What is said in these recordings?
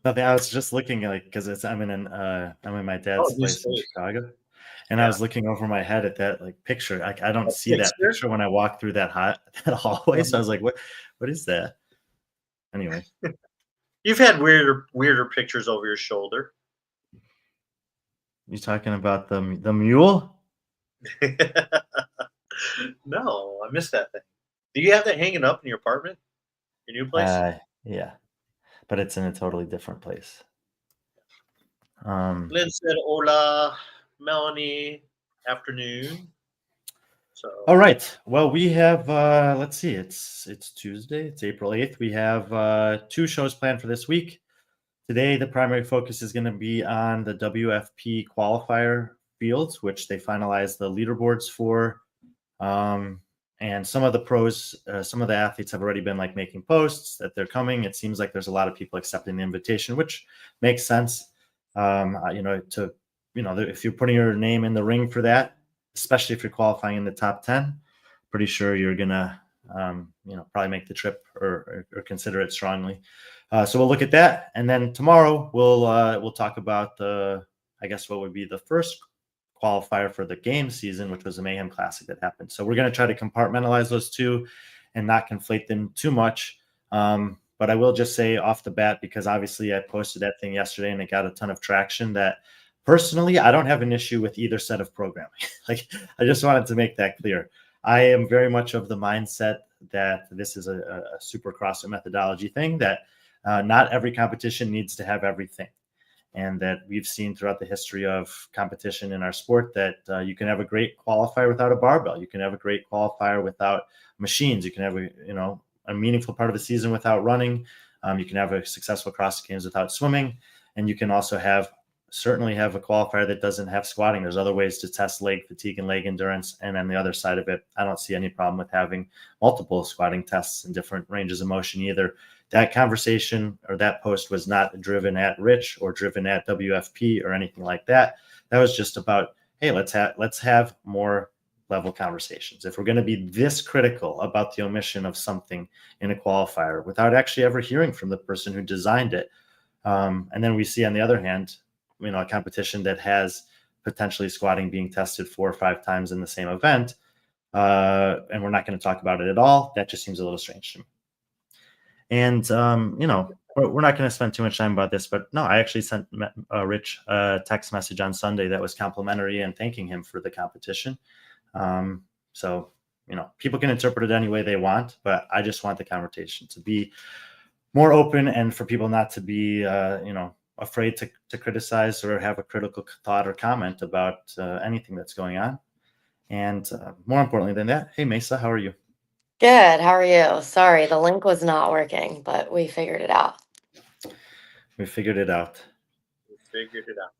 Nothing. I was just looking because I'm in my dad's New place in state. Chicago, and I Yeah. was looking over my head at that picture. I don't A see that picture? picture when I walk through that hallway. So I Um, was like, what is that? Anyway, You've had weirder pictures over your shoulder. you talking about the mule? No, I missed that thing. Do you have that hanging up in your apartment? Your new place? Yeah, but it's in a totally different place. Um, Lynn said, "Hola, Melanie. Afternoon." all So right. Well, we have let's see. It's Tuesday. It's April 8th. We have 2 shows planned for this week. Today, the primary focus is going to be on the WFP qualifier fields, which they finalized the leaderboards for. And some of the pros, some of the athletes have already been like making posts that they're coming. It seems like there's a lot of people accepting the invitation, which makes sense. If you're putting your name in the ring for that, especially if you're qualifying in the top 10, pretty sure you're gonna, probably make the trip or consider it strongly. So we'll look at that, and then tomorrow we'll talk about I guess what would be the first qualifier for the game season, which was the Mayhem Classic that happened. So we're going to try to compartmentalize those two and not conflate them too much. But I will just say off the bat, because obviously I posted that thing yesterday and it got a ton of traction, that personally, I don't have an issue with either set of programming. Like, I just wanted to make that clear. I am very much of the mindset that this is a super CrossFit methodology thing, that not every competition needs to have everything. And that we've seen throughout the history of competition in our sport that you can have a great qualifier without a barbell. You can have a great qualifier without machines. You can have a meaningful part of the season without running. You can have a successful CrossFit Games without swimming, and you can also certainly have a qualifier that doesn't have squatting. There's other ways to test leg fatigue and leg endurance. And on the other side of it, I don't see any problem with having multiple squatting tests in different ranges of motion either. That conversation or that post was not driven at Rich or driven at WFP or anything like that. That was just about, hey, let's have more level conversations. If we're going to be this critical about the omission of something in a qualifier without actually ever hearing from the person who designed it, and then we see on the other hand, a competition that has potentially squatting being tested 4 or 5 times in the same event, and we're not going to talk about it at all, that just seems a little strange to me. And, we're not going to spend too much time about this, but no, I actually sent Rich a text message on Sunday that was complimentary and thanking him for the competition. So, people can interpret it any way they want, but I just want the conversation to be more open and for people not to be, afraid to criticize or have a critical thought or comment about anything that's going on. And more importantly than that, hey, Maysa, how are you? Good. How are you? Sorry, the link was not working, but we figured it out. We figured it out. we figured it out.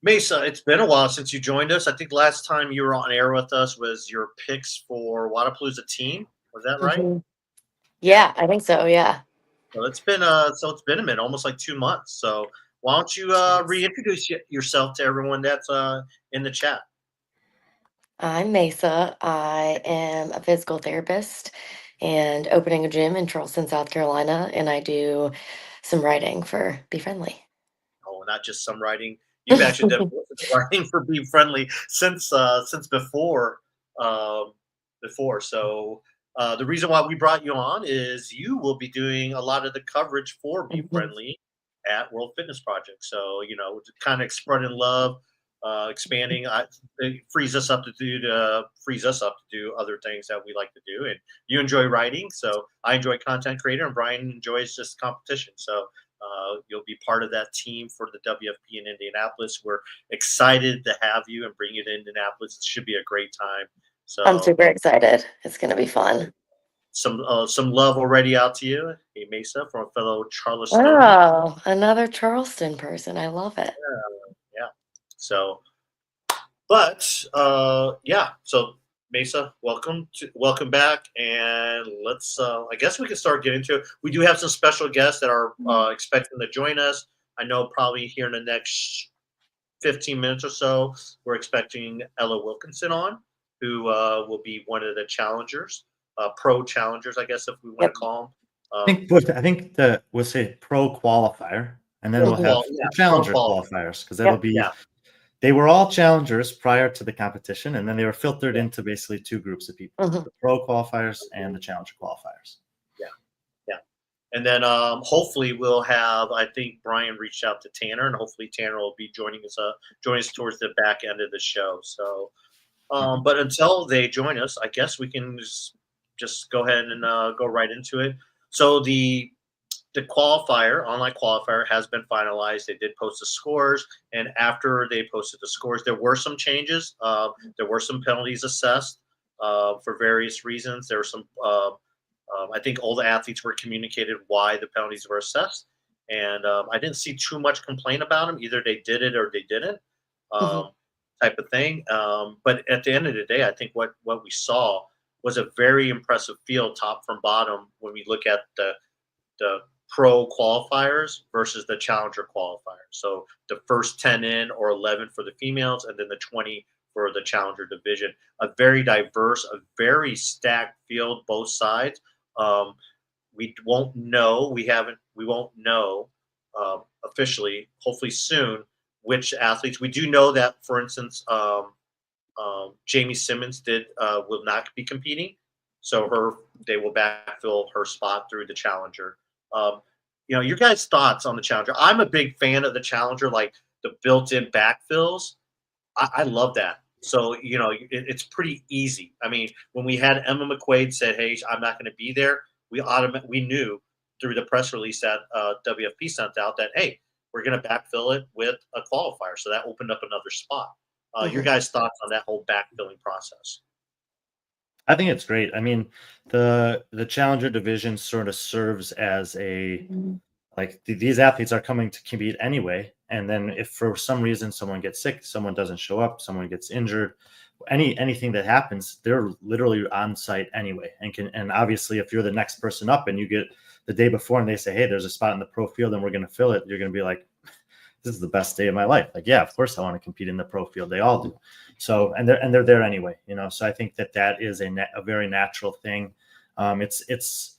Maysa, it's been a while since you joined us. I think last time you were on air with us was your picks for Wadapalooza team. Was that right? Mhm. Yeah, I think so. Yeah. So it's been a minute, almost like 2 months. So why don't you reintroduce yourself to everyone that's in the chat? I'm Maysa. I am a physical therapist and opening a gym in Charleston, South Carolina, and I do some writing for B.Friendly. Oh, not just some writing. You've actually done writing for B.Friendly since um, before. So the reason why we brought you on is you will be doing a lot of the coverage for Mhm. B.Friendly at World Fitness Project. So kind of spreading love, expanding. It frees us up to do other things that we like to do. And you enjoy writing, so I enjoy content creator, and Brian enjoys just competition. So you'll be part of that team for the WFP in Indianapolis. We're excited to have you and bring you to Indianapolis. It should be a great time. I'm So super excited. It's going to be fun. some love already out to you, hey Maysa, from a fellow Charlestonian. Oh, another Charleston person. I love it. Yeah. So, but yeah. So Maysa, welcome back, and let's. I guess we can start getting into it. We do have some special guests that are expecting to join us. I know probably here in the next 15 minutes or so, we're expecting Ella Wilkinson on, who will be one of the challengers, pro challengers, I guess, if we want to Yep. call them. I think we'll say pro qualifier. and then we'll have the challenger qualifiers, because that'll be they were all challengers prior to the competition, and then they were filtered into basically two groups of people: the pro qualifiers and the challenger qualifiers. And then hopefully we'll have. I think Brian reached out to Tanner, and hopefully Tanner will be joining us towards the back end of the show. So, but until they join us, I guess we can just go ahead and go right into it. So the qualifier, online qualifier, has been finalized. They did post the scores, and after they posted the scores, there were some changes. There were some penalties assessed for various reasons. There were some. I think all the athletes were communicated why the penalties were assessed, and I didn't see too much complaint about them. Either they did it or they didn't, type of thing. But at the end of the day, I think what we saw was a very impressive field, top from bottom, when we look at the pro qualifiers versus the challenger qualifiers. So the first 10 in, or 11 for the females, and then the 20 for the challenger division. A very diverse, a very stacked field, both sides. We won't know. We won't know officially, hopefully soon, which athletes. We do know that, for instance, Jamie Simmons will not be competing, so they will backfill her spot through the challenger. Your guys' thoughts on the challenger? I'm a big fan of the challenger, like the built-in backfills. I love that. So, it's pretty easy. I mean, when we had Emma McQuaid said, "Hey, I'm not going to be there," we knew through the press release that WFP sent out that, hey, we're going to backfill it with a qualifier. So that opened up another spot. Your guys' thoughts on that whole backfilling process? I think it's great. I mean, the challenger division sort of serves as these athletes are coming to compete anyway, and then if for some reason someone gets sick, someone doesn't show up, someone gets injured, anything that happens, they're literally on site anyway, and obviously if you're the next person up and you get the day before and they say, "Hey, there's a spot in the pro field and we're going to fill it," you're going to be like, "This is the best day of my life." Like, yeah, of course I want to compete in the pro field. They all do. So, and they're there anyway, so I think that is a very natural thing. It's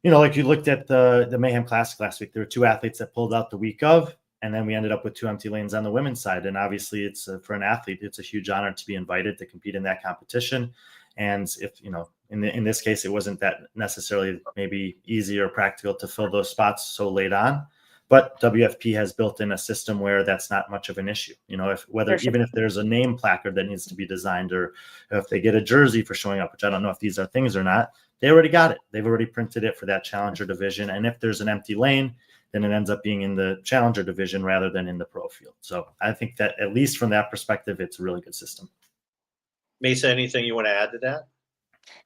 like you looked at the Mayhem Classic last week. There were two athletes that pulled out the week of, and then we ended up with two empty lanes on the women's side. And obviously, it's for an athlete, it's a huge honor to be invited to compete in that competition. And if in this case, it wasn't that necessarily maybe easy or practical to fill those spots so late on. But WFP has built in a system where that's not much of an issue. Even if there's a name placard that needs to be designed, or if they get a jersey for showing up, which I don't know if these are things or not, they already got it. They've already printed it for that challenger division. And if there's an empty lane, then it ends up being in the challenger division rather than in the pro field. So I think that at least from that perspective, it's a really good system. Maysa, anything you want to add to that?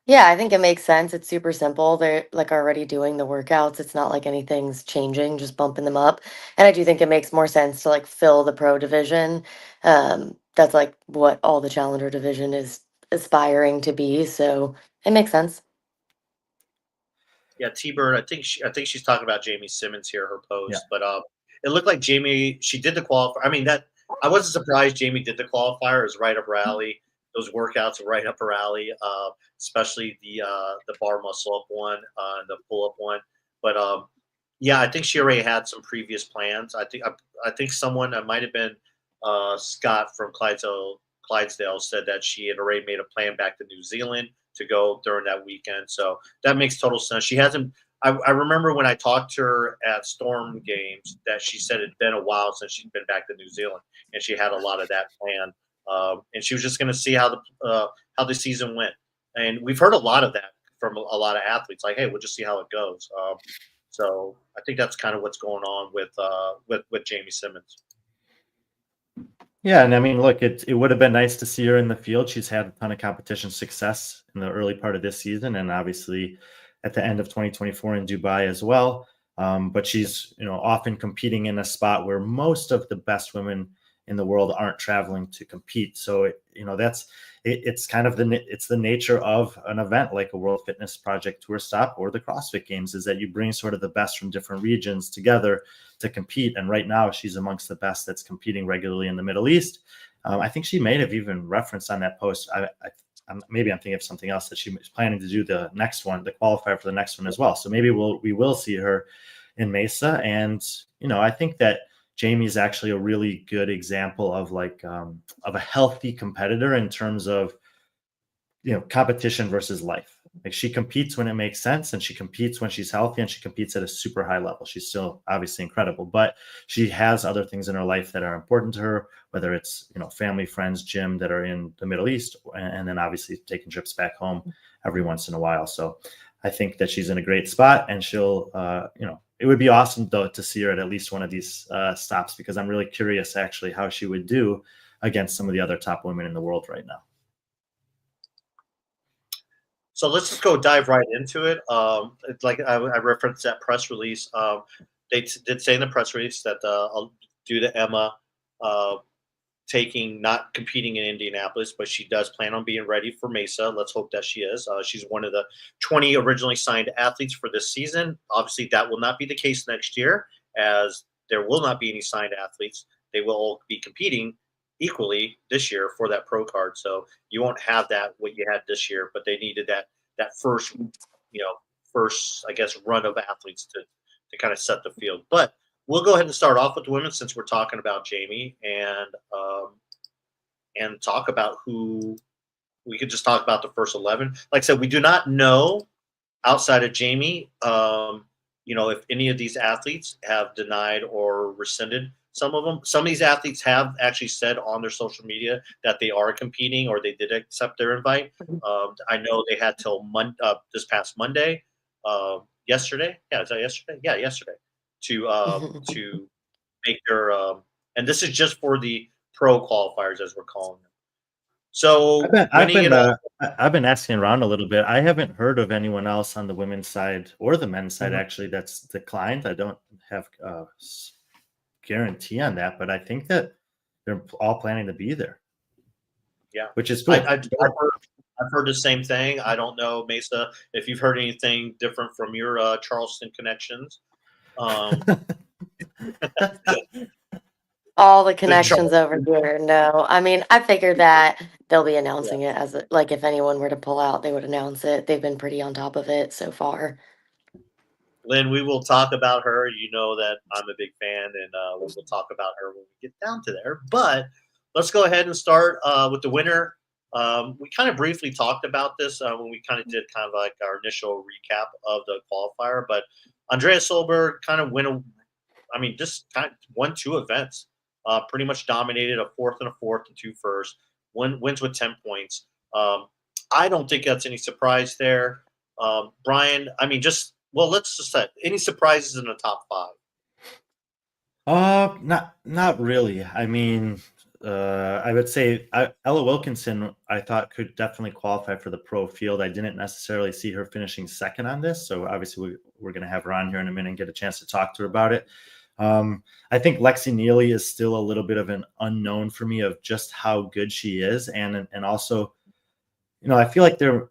Yeah, I think it makes sense. It's super simple. They're already doing the workouts. It's not like anything's changing, just bumping them up. And I do think it makes more sense to fill the pro division. That's what all the challenger division is aspiring to be. So it makes sense. Yeah, T-Bird, I think she's talking about Jamie Simmons here, her post. Yeah. But it looked like Jamie, she did the qualifier. I mean, I wasn't surprised Jamie did the qualifier. It was right up her alley. Those workouts are right up her alley, especially the bar muscle up one and the pull up one. But yeah, I think she already had some previous plans. I think someone that might have been Scott from Clydesdale said that she had already made a plan back to New Zealand to go during that weekend. So that makes total sense. She hasn't. I remember when I talked to her at Storm games that she said it'd been a while since she'd been back to New Zealand, and she had a lot of that planned. And she was just going to see how the season went. And we've heard a lot of that from a lot of athletes, like, "Hey, we'll just see how it goes." So I think that's kind of what's going on with Jamie Simmons. Yeah, and I mean, look, it would have been nice to see her in the field. She's had a ton of competition success in the early part of this season, and obviously at the end of 2024 in Dubai as well. But she's often competing in a spot where most of the best women in the world aren't traveling to compete. So it's kind of the nature of an event like a World Fitness Project Tour Stop or the CrossFit Games, is that you bring sort of the best from different regions together to compete. And right now she's amongst the best that's competing regularly in the Middle East. I think she may have even referenced on that post. Maybe I'm thinking of something else, that she was planning to do the next one, the qualifier for the next one as well. So maybe we will see her in Maysa. And, I think that Jamie is actually a really good example of of a healthy competitor in terms of, competition versus life. Like, she competes when it makes sense, and she competes when she's healthy, and she competes at a super high level. She's still obviously incredible, but she has other things in her life that are important to her, whether it's, family, friends, gym that are in the Middle East, and then obviously taking trips back home every once in a while. So I think that she's in a great spot, and she'll, it would be awesome though to see her at least one of these stops, because I'm really curious actually how she would do against some of the other top women in the world right now. So let's just go dive right into it. Like I referenced that press release. They did say in the press release that due to Emma not competing in Indianapolis, but she does plan on being ready for Maysa. Let's hope that she is. She's one of the 20 originally signed athletes for this season. Obviously, that will not be the case next year, as there will not be any signed athletes. They will all be competing equally this year for that pro card. So you won't have what you had this year, but they needed that first, I guess, run of athletes to kind of set the field. But we'll go ahead and start off with the women, since we're talking about Jamie, and talk about who we could just talk about the first 11. Like I said, we do not know outside of Jamie, if any of these athletes have denied or rescinded some of them. Some of these athletes have actually said on their social media that they are competing, or they did accept their invite. I know they had till this past Monday, yesterday. Yeah, is that yesterday? Yeah, yesterday, to make their and this is just for the pro qualifiers, as we're calling them. So I've been asking around a little bit. I haven't heard of anyone else on the women's side or the men's side actually that's declined. I don't have a guarantee on that, but I think that they're all planning to be there. Yeah, which is cool. I've heard the same thing. I don't know, Maysa, if you've heard anything different from your Charleston connections. All the connections over here. No, I mean, I figured that they'll be announcing it if anyone were to pull out, they would announce it. They've been pretty on top of it so far. Lynn, we will talk about her. You know that I'm a big fan, and we will talk about her when we get down to there. But let's go ahead and start with the winner. We kind of briefly talked about this when we kind of did kind of like our initial recap of the qualifier. But Andrea Solberg kind of just kind of won 2 events. Pretty much dominated a fourth and two first. Wins with 10 points. I don't think that's any surprise there. Brian, let's just say, any surprises in the top 5? Not really. I mean, I would say Ella Wilkinson, I thought, could definitely qualify for the pro field. I didn't necessarily see her finishing second on this, so obviously we're going to have her on here in a minute and get a chance to talk to her about it. I think Lexi Neely is still a little bit of an unknown for me of just how good she is, and also, I feel like there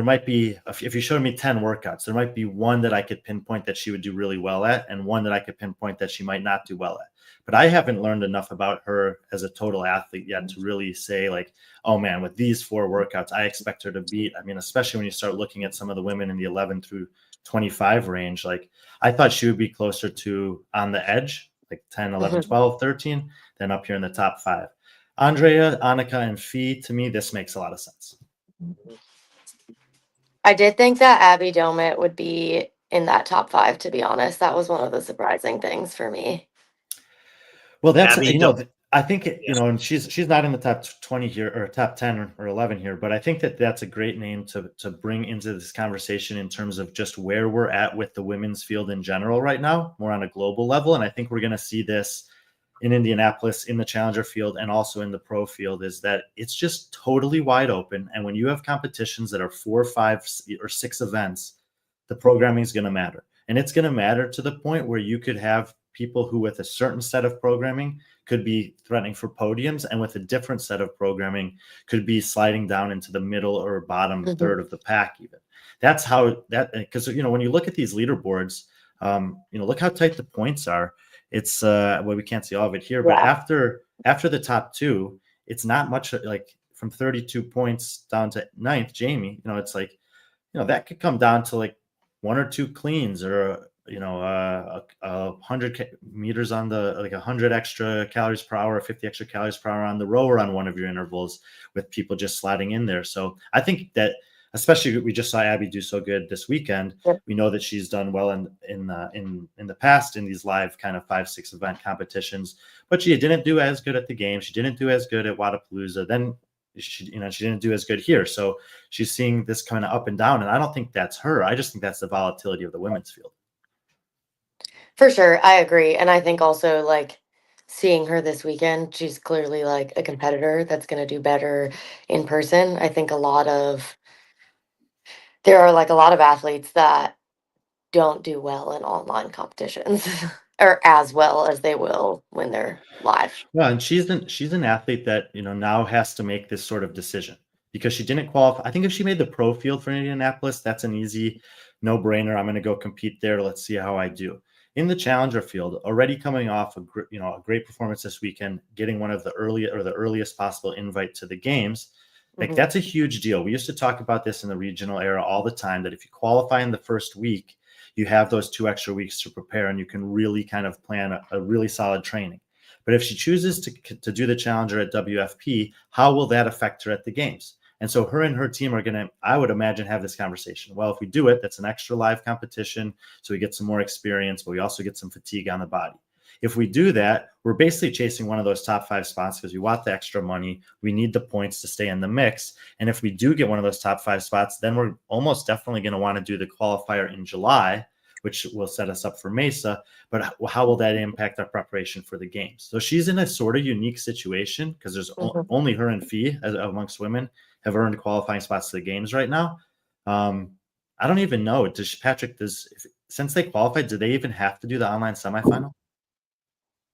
might be, if you showed me 10 workouts, there might be one that I could pinpoint that she would do really well at, and one that I could pinpoint that she might not do well at. But I haven't learned enough about her as a total athlete yet to really say, like, oh man, with these 4 workouts, I expect her to beat. I mean, especially when you start looking at some of the women in the 11 through 25 range, like, I thought she would be closer to on the edge, like 10, 11, 12, 13, than up here in the top 5. Andrea, Annika, and Fee, to me, this makes a lot of sense. I did think that Abby Domit would be in that top 5, to be honest. That was one of the surprising things for me. Well, that's, I think, and she's not in the top 20 here, or top 10 or 11 here, but I think that that's a great name to bring into this conversation in terms of just where we're at with the women's field in general right now, more on a global level. And I think we're going to see this in Indianapolis, in the challenger field, and also in the pro field, is that it's just totally wide open. And when you have competitions that are 4, 5, or 6 events, the programming is going to matter. And it's going to matter to the point where you could have people who, with a certain set of programming, could be threatening for podiums, and with a different set of programming, could be sliding down into the middle or bottom third of the pack even. That's how that, because, when you look at these leaderboards, look how tight the points are. It's we can't see all of it here, but after the top 2, it's not much, like from 32 points down to 9th, Jamie, it's like, that could come down to like 1 or 2 cleans, or meters on the, like 100 extra calories per hour, 50 extra calories per hour on the rower on one of your intervals, with people just sliding in there. So I think that, especially, we just saw Abby do so good this weekend. Yep. We know that she's done well in the past in these live kind of 5-6 event competitions, but she didn't do as good at the game. She didn't do as good at Wadapalooza. Then she didn't do as good here. So she's seeing this kind of up and down, and I don't think that's her. I just think that's the volatility of the women's field. For sure, I agree. And I think also, like, seeing her this weekend, she's clearly like a competitor that's going to do better in person. I think there are like a lot of athletes that don't do well in online competitions or as well as they will when they're live. Yeah, and she's an athlete that now has to make this sort of decision, because she didn't qualify. I think if she made the pro field for Indianapolis, that's an easy no-brainer. I'm going to go compete there. Let's see how I do. In the challenger field, already coming off a great performance this weekend, getting one of the earliest possible invite to the games, like that's a huge deal. We used to talk about this in the regional era all the time, that if you qualify in the first week, you have those 2 extra weeks to prepare, and you can really kind of plan a really solid training. But if she chooses to do the challenger at WFP, how will that affect her at the games? And so her and her team are going to, I would imagine, have this conversation. Well, if we do it, that's an extra live competition, so we get some more experience, but we also get some fatigue on the body. If we do that, we're basically chasing one of those top 5 spots because we want the extra money. We need the points to stay in the mix. And if we do get one of those top 5 spots, then we're almost definitely going to want to do the qualifier in July, which will set us up for Maysa. But how will that impact our preparation for the games? So she's in a sort of unique situation, because there's only her and Fee amongst women have earned qualifying spots to the games right now. I don't even know. Since they qualified, do they even have to do the online semifinal?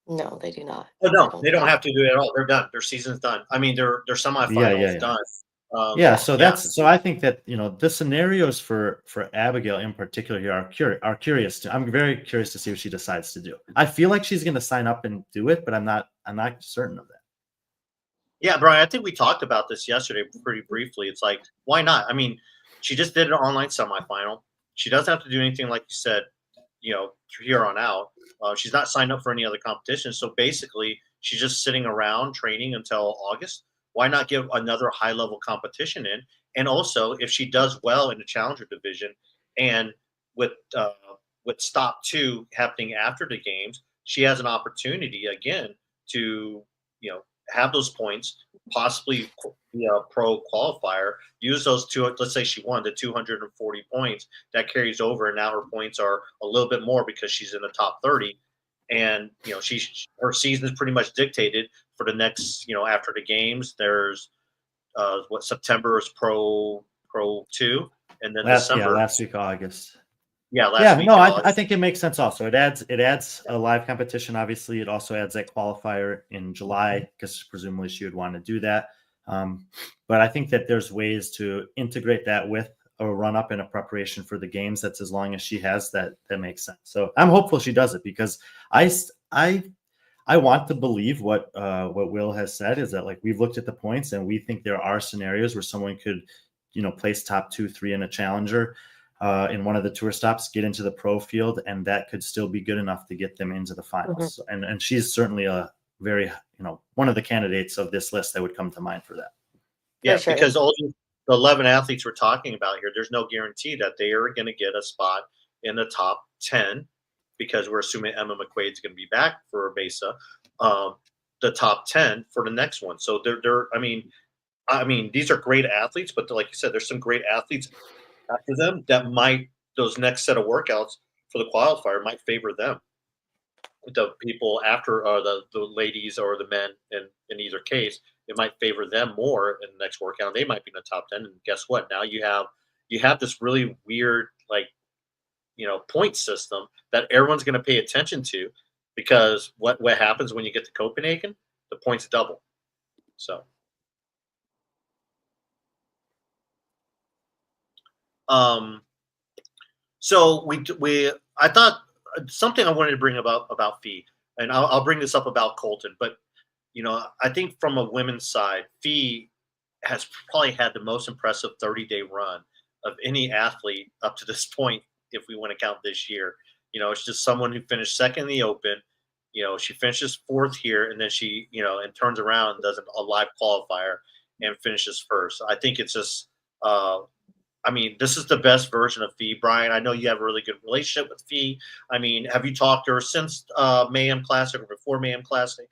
No, they do not. Oh, no, they don't have to do it at all. They're done. Their season's done. I mean, their semifinals done. So I think that the scenarios for Abigail in particular here are curious. I'm very curious to see what she decides to do. I feel like she's going to sign up and do it, but I'm not certain of that. Yeah, Brian, I think we talked about this yesterday pretty briefly. It's like, why not? I mean, she just did an online semifinal. She doesn't have to do anything, like you said, here on out. She's not signed up for any other competition. So basically, she's just sitting around training until August. Why not give another high-level competition in? And also, if she does well in the challenger division, and with stop 2 happening after the games, she has an opportunity again to have those points, possibly pro qualifier, use those two. Let's say she won the 240 points, that carries over, and now her points are a little bit more because she's in the top 30. And her season is pretty much dictated for the next, after the games. There's September is pro 2, and then December. Last week August. Yeah, last week. I think it makes sense. Also, it adds a live competition. Obviously, it also adds that qualifier in July, because presumably she would want to do that. But I think that there's ways to integrate that with a run up and a preparation for the games. That's as long as she has that makes sense. So I'm hopeful she does it, because I want to believe what Will has said, is that, like, we've looked at the points and we think there are scenarios where someone could place top 2, 3 in a challenger in one of the tour stops, get into the pro field, and that could still be good enough to get them into the finals. And she's certainly a very, one of the candidates of this list that would come to mind for that. Yeah, sure. Because all the 11 athletes we're talking about here, there's no guarantee that they are going to get a spot in the top 10, because we're assuming Emma McQuaid's going to be back for Maysa, the top 10 for the next one. So I mean, these are great athletes, but like you said, there's some great athletes after them that those next set of workouts for the qualifier might favor them. The people after the ladies or the men, in either case, it might favor them more in the next workout. They might be in the top 10. And guess what? Now you have this really weird, like, point system that everyone's going to pay attention to, because what happens when you get to Copenhagen? The points double. So I thought something I wanted to bring about Fee, and I'll bring this up about Colton, but I think from a women's side, Fee has probably had the most impressive 30-day run of any athlete up to this point, if we want to count this year. It's just someone who finished second in the Open. She finishes fourth here, and then she, and turns around and does a live qualifier and finishes first. I think it's just, this is the best version of Fee, Brian. I know you have a really good relationship with Fee. Have you talked to her since Mayhem Classic or before Mayhem Classic?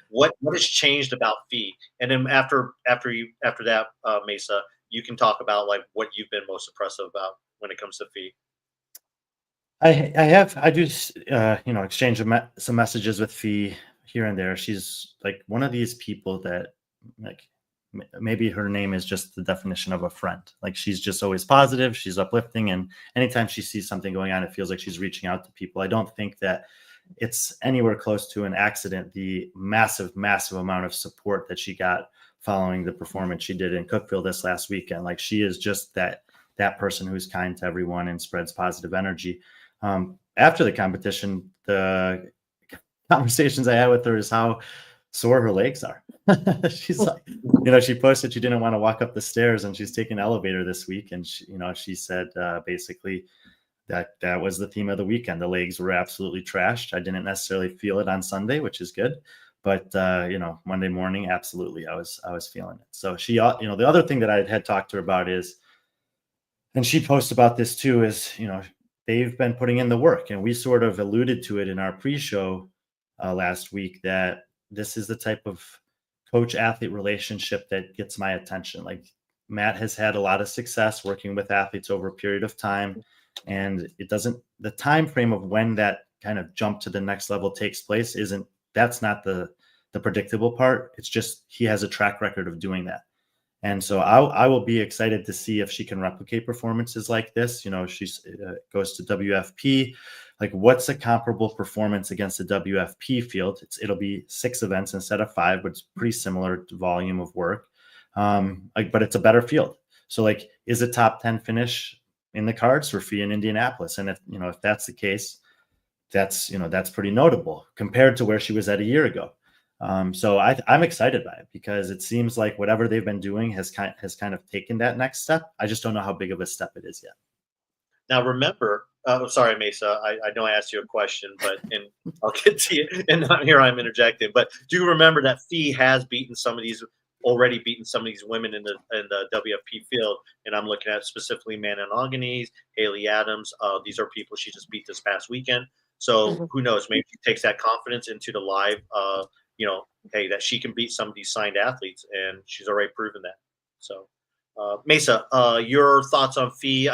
What has changed about Fee? And then after that, Maysa, you can talk about like what you've been most impressive about when it comes to Fee. I do exchange some messages with Fee here and there. She's like one of these people that like maybe her name is just the definition of a friend. Like she's just always positive, she's uplifting, and anytime she sees something going on, it feels like she's reaching out to people. I don't think that it's anywhere close to an accident, the massive amount of support that she got following the performance she did in Cookeville this last weekend. Like she is just that person who's kind to everyone and spreads positive energy. After the competition, the conversations I had with her is how sore her legs are. She's like, she posted she didn't want to walk up the stairs, and she's taking an elevator this week. And she said basically that was the theme of the weekend. The legs were absolutely trashed. I didn't necessarily feel it on Sunday, which is good, but Monday morning, absolutely, I was feeling it. So she, the other thing that I had talked to her about is, and she posts about this too, is they've been putting in the work, and we sort of alluded to it in our pre-show last week that this is the type of coach-athlete relationship that gets my attention. Like Matt has had a lot of success working with athletes over a period of time, and the time frame of when that kind of jump to the next level takes place that's not the predictable part. It's just he has a track record of doing that. And so I will be excited to see if she can replicate performances like this. She goes to WFP. Like, what's a comparable performance against the WFP field? It'll be 6 events instead of 5, but it's pretty similar to volume of work. But it's a better field. So, like, is a top 10 finish in the cards for Fee in Indianapolis? And if that's the case, that's pretty notable compared to where she was at a year ago. So I'm excited by it because it seems like whatever they've been doing has kind of taken that next step. I just don't know how big of a step it is yet. Now, remember, sorry, Maysa, I know I asked you a question, and I'll get to you. And here I'm interjecting, but do remember that Fee has already beaten some of these women in the WFP field, and I'm looking at specifically Mana Nonganese, Haley Adams. These are people she just beat this past weekend. So who knows? Maybe she takes that confidence into the live. Hey, that she can beat some of these signed athletes, and she's already proven that. So, Maysa, your thoughts on Fee?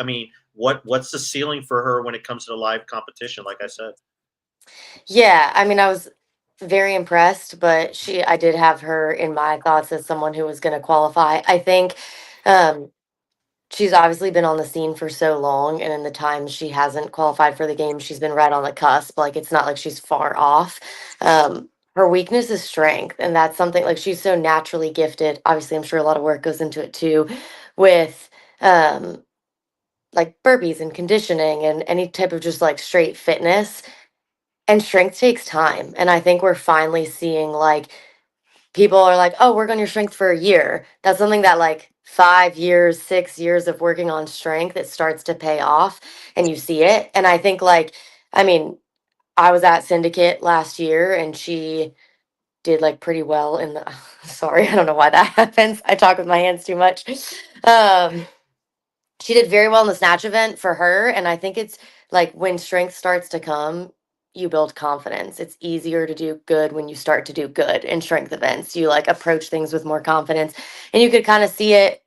What's the ceiling for her when it comes to the live competition? Like I said. Yeah, I was very impressed, but I did have her in my thoughts as someone who was going to qualify. I think she's obviously been on the scene for so long, and in the time she hasn't qualified for the game, she's been right on the cusp. Like, it's not like she's far off. Her weakness is strength, and that's something, like, she's so naturally gifted. Obviously, I'm sure a lot of work goes into it too, with like burpees and conditioning and any type of just like straight fitness. And strength takes time. And I think we're finally seeing, like, people are like, oh, work on your strength for a year. That's something that, like, 5 years, 6 years of working on strength, it starts to pay off and you see it. And I think, like, I was at Syndicate last year and she did like pretty well in the sorry, I don't know why that happens. I talk with my hands too much. She did very well in the snatch event for her. And I think it's like when strength starts to come, you build confidence. It's easier to do good when you start to do good in strength events. You like approach things with more confidence. And you could kind of see it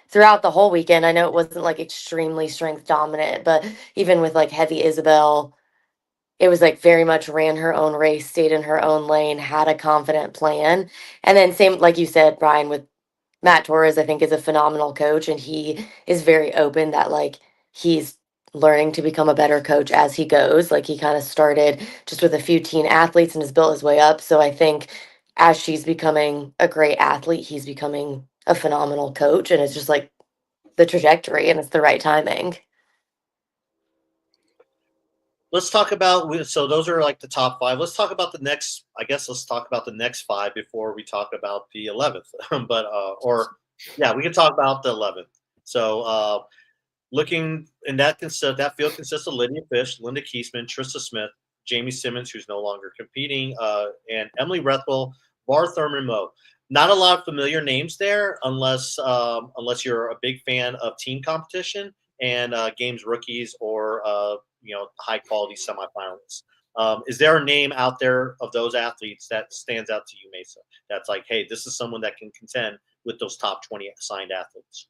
throughout the whole weekend. I know it wasn't like extremely strength dominant, but even with like Heavy Isabel, it was like very much ran her own race, stayed in her own lane, had a confident plan. And then same, like you said, Brian, with Matt Torres, I think, is a phenomenal coach, and he is very open that like he's learning to become a better coach as he goes. Like, he kind of started just with a few teen athletes and has built his way up. So I think as she's becoming a great athlete, he's becoming a phenomenal coach, and it's just like the trajectory, and it's the right timing. Let's talk about, so those are like the top 5. Let's talk about the next, I guess let's talk about the next 5 before we talk about the 11th. But, we can talk about the 11th. So looking, and that field consists of Lydia Fish, Linda Keesman, Trista Smith, Jamie Simmons, who's no longer competing, and Emily Rethwell, Bar Thurman Moe. Not a lot of familiar names there, unless you're a big fan of team competition and games rookies or high quality semifinalists. Is there a name out there of those athletes that stands out to you, Maysa? That's like, hey, this is someone that can contend with those top 20 assigned athletes.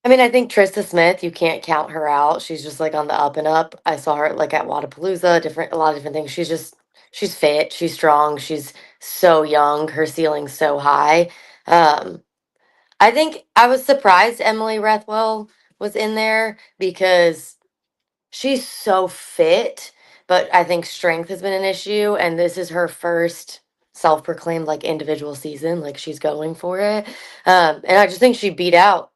I mean, I think Trista Smith, you can't count her out. She's just like on the up and up. I saw her like at Wadapalooza, a lot of different things. She's fit, she's strong, she's so young, her ceiling's so high. I think I was surprised Emily Rethwell was in there because she's so fit, but I think strength has been an issue, and this is her first self-proclaimed like individual season, like she's going for it. And I just think she beat out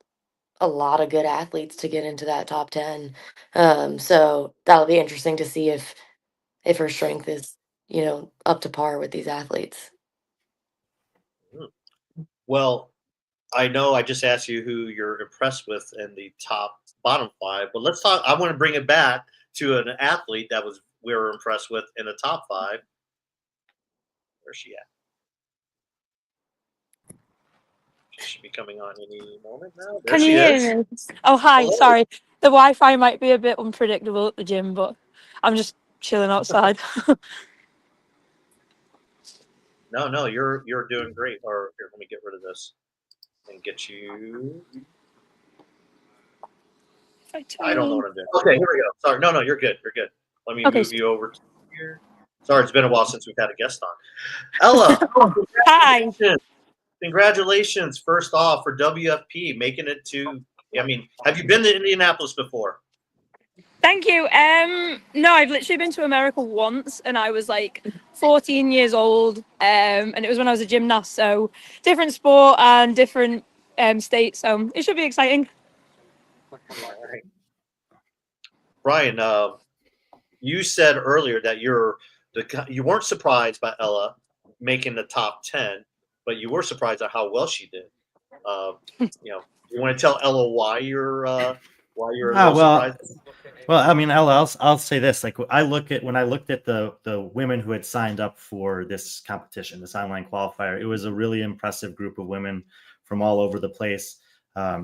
a lot of good athletes to get into that top 10. So that'll be interesting to see if her strength is, up to par with these athletes. Well, I know I just asked you who you're impressed with in the bottom 5, but let's talk. I want to bring it back to an athlete that we were impressed with in the top 5. Where's she at? She should be coming on any moment now. There Can you hear me? Oh, hi. Hello. Sorry. The Wi-Fi might be a bit unpredictable at the gym, but I'm just chilling outside. No, you're doing great. Or here, let me get rid of this and get you. I don't know what I'm doing. Okay, here we go. Sorry, no, you're good. You're good. Let me move you over to here. Sorry, it's been a while since we've had a guest on. Ella, Hi. Congratulations, first off, for WFP making it to. I mean, have you been to Indianapolis before? Thank you. No, I've literally been to America once, and I was like 14 years old, and it was when I was a gymnast. So different sport and different state. So it should be exciting. All right. Brian, you said earlier that you weren't surprised by Ella making the top 10, but you were surprised at how well she did. You want to tell Ella why you're surprised? Well, I mean, Ella, I'll say this: like, when I looked at the women who had signed up for this competition, this online qualifier, it was a really impressive group of women from all over the place,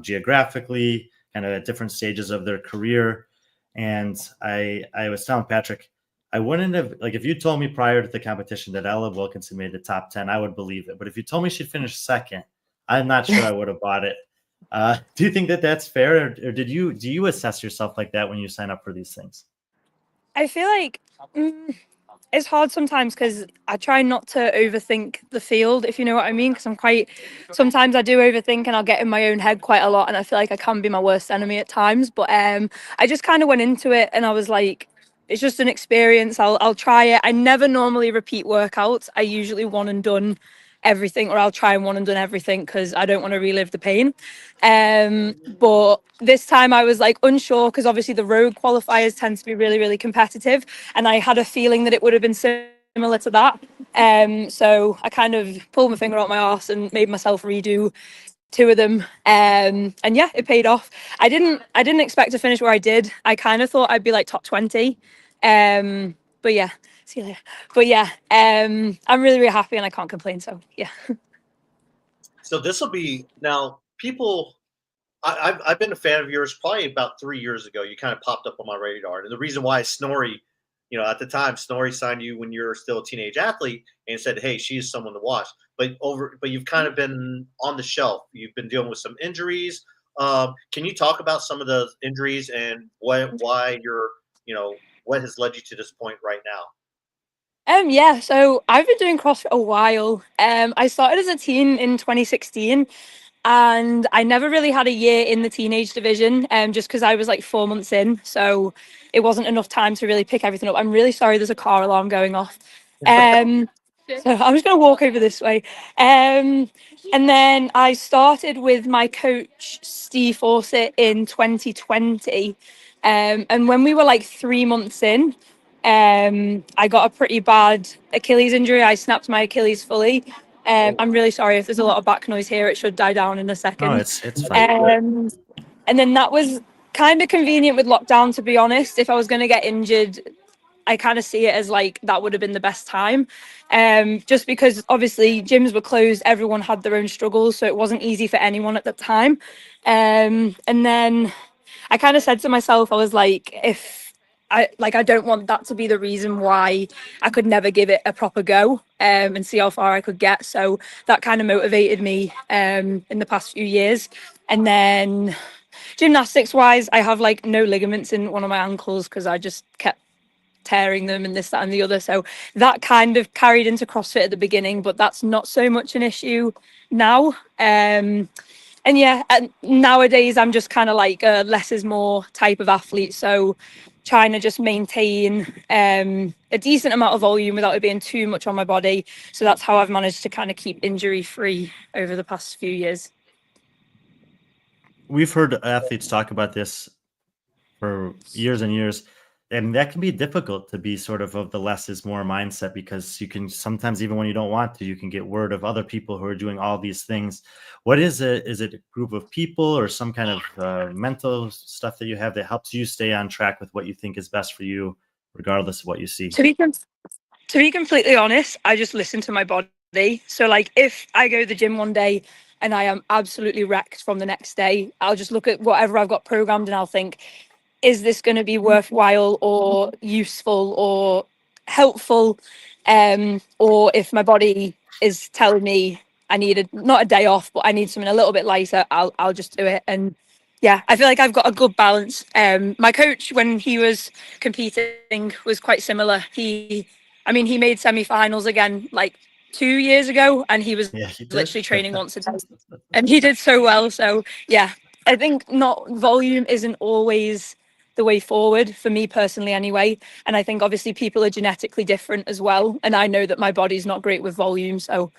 geographically, kind of at different stages of their career. And I was telling Patrick, I wouldn't have, like, if you told me prior to the competition that Ella Wilkinson made the top 10, I would believe it. But if you told me she'd finished second, I'm not sure I would have bought it. Do you think that that's fair, or do you assess yourself like that when you sign up for these things? I feel like it's hard sometimes because I try not to overthink the field, if you know what I mean, because sometimes I do overthink and I'll get in my own head quite a lot, and I feel like I can be my worst enemy at times. But I just kind of went into it and I was like, it's just an experience. I'll try it. I never normally repeat workouts. I usually one and done everything, or I'll try and one and done everything because I don't want to relive the pain. But this time I was like unsure because obviously the road qualifiers tend to be really, really competitive, and I had a feeling that it would have been similar to that. So I kind of pulled my finger out my arse and made myself redo 2 of them. And yeah, it paid off. I didn't expect to finish where I did. I kind of thought I'd be like top 20. But yeah. See you later. But yeah, I'm really, really happy and I can't complain. So yeah. So this will be now people. I've been a fan of yours probably about 3 years ago. You kind of popped up on my radar, and the reason why Snorri, at the time Snorri signed you when you're still a teenage athlete and said, "Hey, she's someone to watch." But you've kind of been on the shelf. You've been dealing with some injuries. Can you talk about some of the injuries and why you're what has led you to this point right now? Yeah, so I've been doing CrossFit a while. I started as a teen in 2016, and I never really had a year in the teenage division, just because I was like 4 months in, so it wasn't enough time to really pick everything up. I'm really sorry, there's a car alarm going off. So I'm just going to walk over this way. And then I started with my coach, Steve Fawcett, in 2020. And when we were like 3 months in, I got a pretty bad Achilles injury. I snapped my Achilles fully. I'm really sorry if there's a lot of back noise here. It should die down in a second. No, it's fine. And then that was kind of convenient with lockdown, to be honest. If I was going to get injured, I kind of see it as like that would have been the best time. Just because obviously gyms were closed, everyone had their own struggles, so it wasn't easy for anyone at the time. And then I kind of said to myself, I was like, if I don't want that to be the reason why I could never give it a proper go and see how far I could get. So that kind of motivated me in the past few years. And then gymnastics wise, I have like no ligaments in one of my ankles because I just kept tearing them and this, that, and the other. So that kind of carried into CrossFit at the beginning, but that's not so much an issue now. And yeah, and nowadays I'm just kind of like a less is more type of athlete. So trying to just maintain a decent amount of volume without it being too much on my body. So that's how I've managed to kind of keep injury free over the past few years. We've heard athletes talk about this for years and years, and that can be difficult to be sort of the less is more mindset, because you can sometimes, even when you don't want to, you can get word of other people who are doing all these things. What is it? Is it a group of people or some kind of mental stuff that you have that helps you stay on track with what you think is best for you, regardless of what you see? To be completely honest, I just listen to my body. So like if I go to the gym one day and I am absolutely wrecked from the next day, I'll just look at whatever I've got programmed and I'll think, is this going to be worthwhile or useful or helpful? Or if my body is telling me I need not a day off, but I need something a little bit lighter, I'll just do it. And yeah, I feel like I've got a good balance. My coach, when he was competing, was quite similar. He made semi-finals again like 2 years ago, and he was literally training once a day, and he did so well. So yeah, I think not volume isn't always the way forward for me personally anyway. And I think obviously people are genetically different as well. And I know that my body's not great with volume. So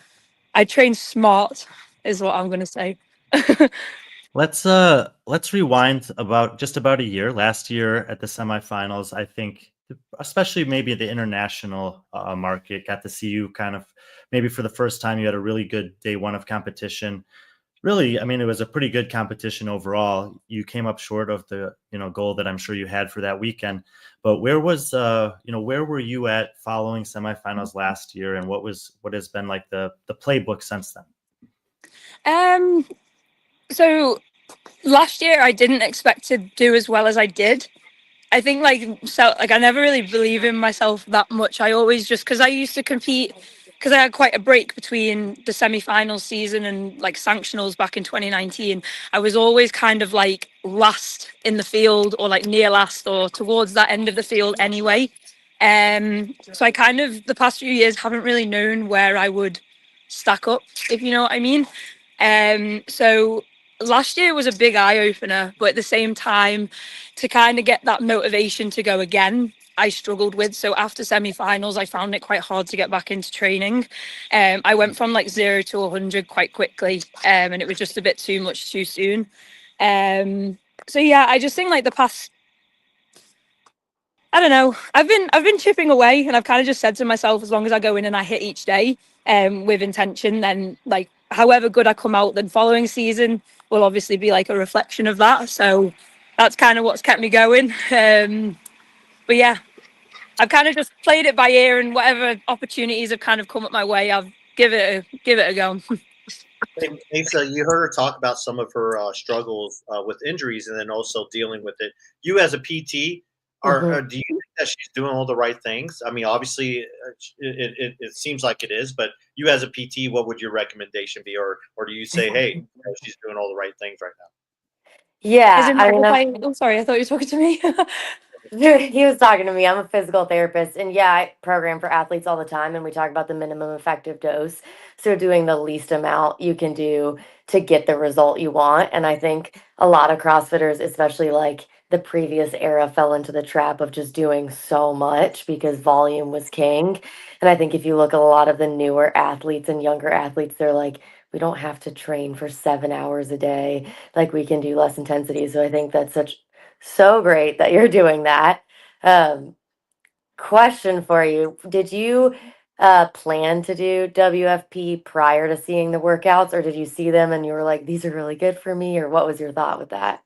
I train smart is what I'm going to say. Let's rewind about a year. Last year at the semifinals, I think, especially maybe the international market, got to see you kind of maybe for the first time. You had a really good day one of competition. Really, I mean, it was a pretty good competition overall. You came up short of the goal that I'm sure you had for that weekend. But where were you at following semifinals last year, and what has been like the playbook since then? So last year I didn't expect to do as well as I did. I think I never really believe in myself that much. I always just, because I used to compete, because I had quite a break between the semi-final season and like sanctionals back in 2019. I was always kind of like last in the field or like near last or towards that end of the field anyway. So I kind of the past few years haven't really known where I would stack up, if you know what I mean. So last year was a big eye opener, but at the same time, to kind of get that motivation to go again, I struggled with. So after semi-finals, I found it quite hard to get back into training. I went from like 0 to 100 quite quickly, and it was just a bit too much too soon. So yeah, I just think like the past, I don't know, I've been chipping away, and I've kind of just said to myself, as long as I go in and I hit each day with intention, then like however good I come out, then following season will obviously be like a reflection of that. So that's kind of what's kept me going. But yeah, I've kind of just played it by ear, and whatever opportunities have kind of come up my way, I've give it a go. Hey, Maysa, you heard her talk about some of her struggles with injuries and then also dealing with it. You as a PT, do you think that she's doing all the right things? I mean, obviously, it seems like it is, but you as a PT, what would your recommendation be? Or do you say, hey, she's doing all the right things right now? Yeah, I'm sorry, I thought you were talking to me. he was talking to me. I'm a physical therapist, and yeah, I program for athletes all the time, and we talk about the minimum effective dose. So doing the least amount you can do to get the result you want. And I think a lot of CrossFitters, especially like the previous era, fell into the trap of just doing so much because volume was king. And I think if you look at a lot of the newer athletes and younger athletes, they're like, we don't have to train for 7 hours a day. Like we can do less intensity. So I think that's so great that you're doing that. Um, Question for you. Did you plan to do WFP prior to seeing the workouts, or did you see them and you were like, these are really good for me? Or what was your thought with that?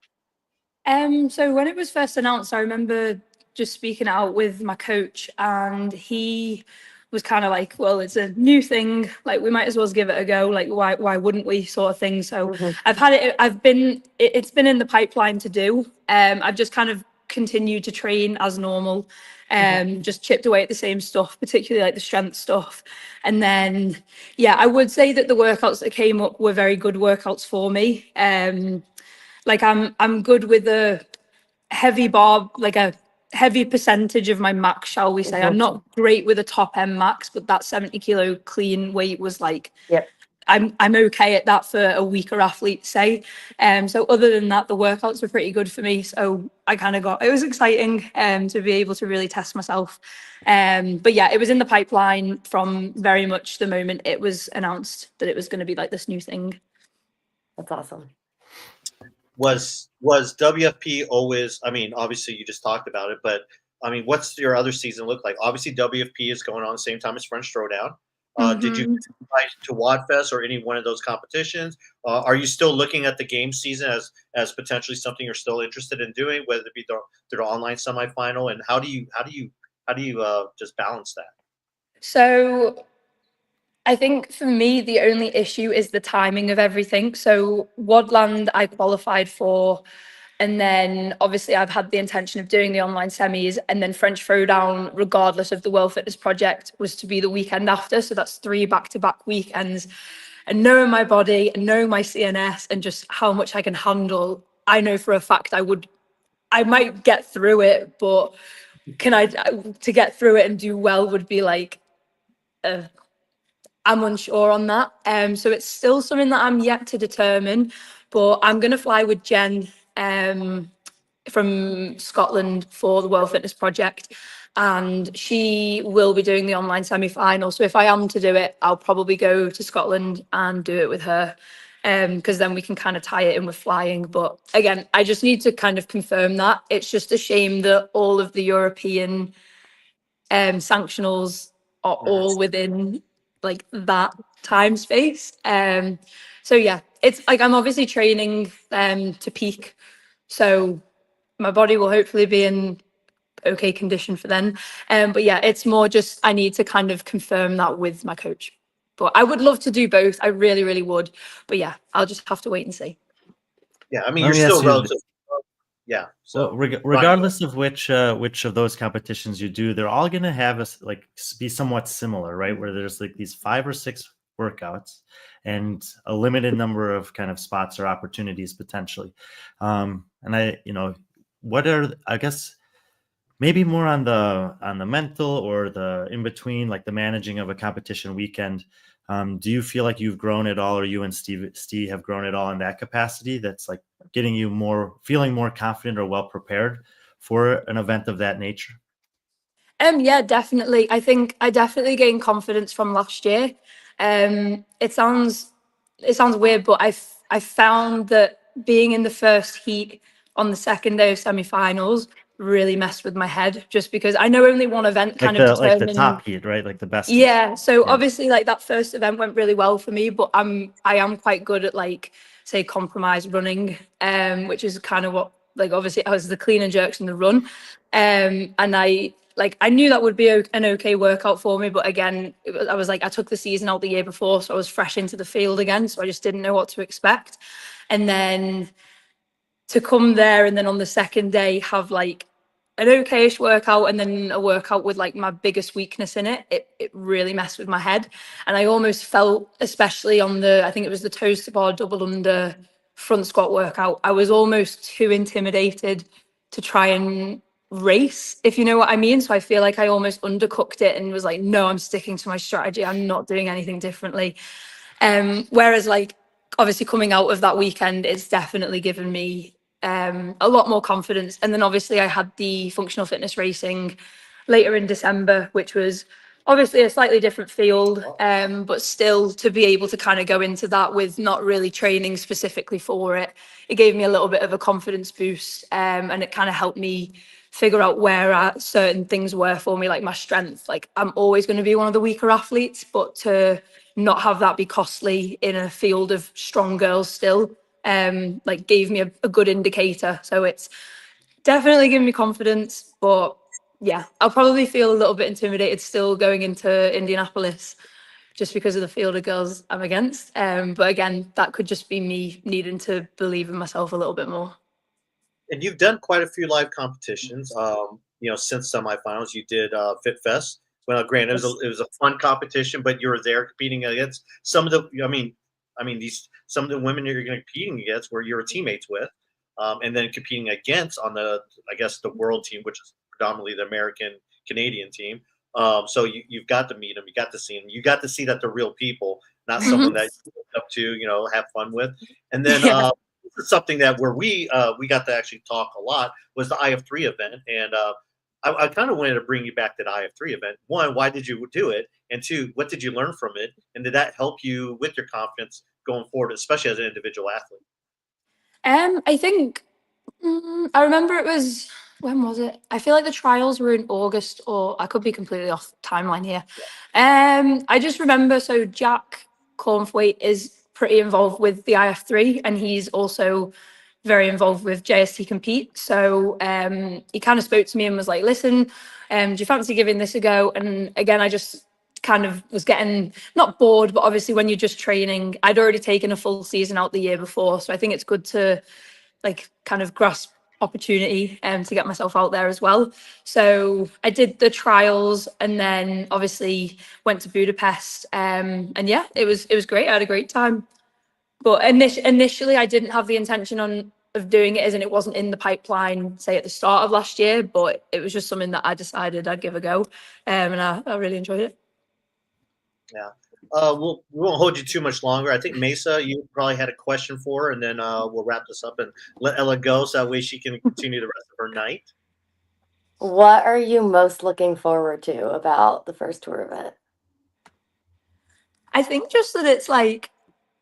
So when it was first announced, I remember just speaking out with my coach, and he was kind of like, well, it's a new thing, like we might as well give it a go, like why wouldn't we, sort of thing. So it's been in the pipeline to do. I've just kind of continued to train as normal, just chipped away at the same stuff, particularly like the strength stuff. And then I would say that the workouts that came up were very good workouts for me. Like I'm good with a heavy bar, like a heavy percentage of my max, shall we say. I'm not great with a top end max, but that 70 kilo clean weight was like, Yep. I'm okay at that for a weaker athlete, say. So other than that, the workouts were pretty good for me. So I kind of it was exciting to be able to really test myself. But yeah, it was in the pipeline from very much the moment it was announced that it was going to be like this new thing. That's awesome. Was WFP always, I mean, obviously you just talked about it, but I mean, what's your other season look like? Obviously WFP is going on the same time as French Throwdown. Did you invite to WADFest or any one of those competitions? Are you still looking at the game season as potentially something you're still interested in doing, whether it be through the online semifinal? And how do you just balance that? So I think for me, the only issue is the timing of everything. So Wadland I qualified for, and then obviously I've had the intention of doing the online semis, and then French Throwdown, regardless of the World Fitness Project, was to be the weekend after. So that's 3 back-to-back weekends. And knowing my body and knowing my CNS and just how much I can handle, I know for a fact I might get through it, but to get through it and do well would be like, I'm unsure on that. So it's still something that I'm yet to determine, but I'm going to fly with Jen from Scotland for the World Fitness Project, and she will be doing the online semi-final. So if I am to do it, I'll probably go to Scotland and do it with her, because then we can kind of tie it in with flying. But again, I just need to kind of confirm that. It's just a shame that all of the European sanctionals are all within like that time space. So yeah, it's like I'm obviously training to peak, so my body will hopefully be in okay condition for then. But yeah, it's more just I need to kind of confirm that with my coach. But I would love to do both. I really, really would. But yeah, I'll just have to wait and see. Yeah, I mean, Let you're me ask still you- relatively. Yeah. So Well, regardless of which of those competitions you do, they're all going to have us like be somewhat similar, right? Where there's like these 5 or 6 workouts and a limited number of kind of spots or opportunities potentially. And what are, I guess, maybe more on the mental or the in between, like the managing of a competition weekend. Do you feel like you've grown at all, or you and Steve have grown at all in that capacity? That's like getting you feeling more confident or well prepared for an event of that nature. Yeah, definitely. I think I definitely gained confidence from last year. It sounds weird, but I found that being in the first heat on the second day of semi-finals really messed with my head, just because I know only one event kind of Like the determined. top heat, right? Like the best heat. Yeah, so Yeah. obviously like that first event went really well for me, but I am quite good at like say compromise running, which is kind of what, like obviously I was the clean and jerks in the run, and I knew that would be an okay workout for me, but again I was like I took the season out the year before, so I was fresh into the field again, so I just didn't know what to expect. And then to come there and then on the second day have like an okayish workout and then a workout with like my biggest weakness in it really messed with my head. And I almost felt, especially on I think it was the toes to bar double under front squat workout, I was almost too intimidated to try and race, if you know what I mean. So I feel like I almost undercooked it and was like, no, I'm sticking to my strategy, I'm not doing anything differently. Whereas like obviously coming out of that weekend, it's definitely given me a lot more confidence. And then obviously I had the functional fitness racing later in December, which was obviously a slightly different field, but still to be able to kind of go into that with not really training specifically for it, it gave me a little bit of a confidence boost, and it kind of helped me figure out where certain things were for me, like my strength. Like I'm always going to be one of the weaker athletes, but to not have that be costly in a field of strong girls still, like gave me a good indicator. So it's definitely given me confidence, but yeah, I'll probably feel a little bit intimidated still going into Indianapolis just because of the field of girls I'm against. But again, that could just be me needing to believe in myself a little bit more. And you've done quite a few live competitions. Since semifinals, you did Fit Fest. Well, granted, it was a fun competition, but you were there competing against some of the. Some of the women you're going to be competing against were your teammates with, and then competing against on the world team, which is predominantly the American Canadian team. So you've got to meet them, you got to see them, you got to see that they're real people, not someone that you look up to, have fun with. And then this is something that where we got to actually talk a lot was the IF3 event, and I kind of wanted to bring you back to the IF3 event. One, why did you do it? And two, what did you learn from it? And did that help you with your confidence going forward, especially as an individual athlete? I think I remember it was, when was it? I feel like the trials were in August, or I could be completely off timeline here. I just remember, so Jack Cornthwaite is pretty involved with the IF3, and he's also very involved with JST Compete. So he kind of spoke to me and was like, listen, do you fancy giving this a go? And again, I just kind of was getting not bored, but obviously when you're just training, I'd already taken a full season out the year before. So I think it's good to like kind of grasp opportunity to get myself out there as well. So I did the trials and then obviously went to Budapest. And yeah, it was great. I had a great time. But initially I didn't have the intention of doing it, as in it wasn't in the pipeline, say at the start of last year, but it was just something that I decided I'd give a go. And I really enjoyed it. Yeah. We won't hold you too much longer. I think Maysa, you probably had a question for her, and then we'll wrap this up and let Ella go so that way she can continue the rest of her night. What are you most looking forward to about the first tour event? I think just that it's like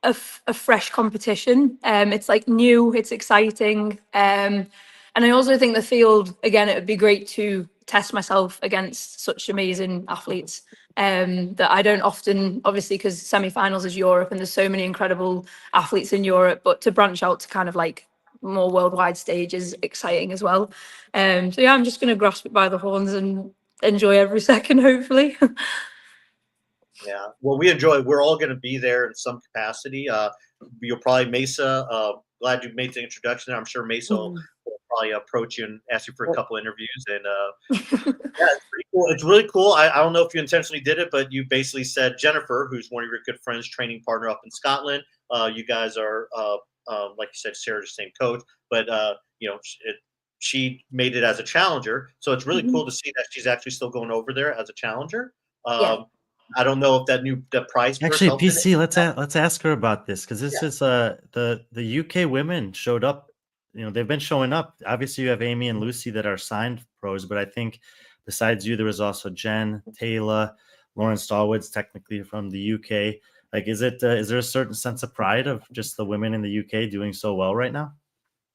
a fresh competition. It's like new, it's exciting. And I also think the field, again, it would be great to test myself against such amazing athletes that I don't often, obviously, because semi-finals is Europe and there's so many incredible athletes in Europe, but to branch out to kind of like more worldwide stage is exciting as well. So yeah, I'm just going to grasp it by the horns and enjoy every second, hopefully. Yeah. Well, we're all going to be there in some capacity. You'll probably Maysa. Glad you made the introduction. I'm sure Maysa will probably approach you and ask you for a couple interviews. And yeah, it's pretty cool. It's really cool. I don't know if you intentionally did it, but you basically said Jennifer, who's one of your good friends, training partner up in Scotland. You guys are, like you said, share the same coach, but she made it as a challenger. So it's really cool to see that she's actually still going over there as a challenger. I don't know if the prize actually PC. Let's ask her about this, because this is the UK women showed up. They've been showing up. Obviously, you have Amy and Lucy that are signed pros, but I think besides you, there was also Jen, Taylor, Lauren Stallwoods, technically from the UK. Like, is there a certain sense of pride of just the women in the UK doing so well right now?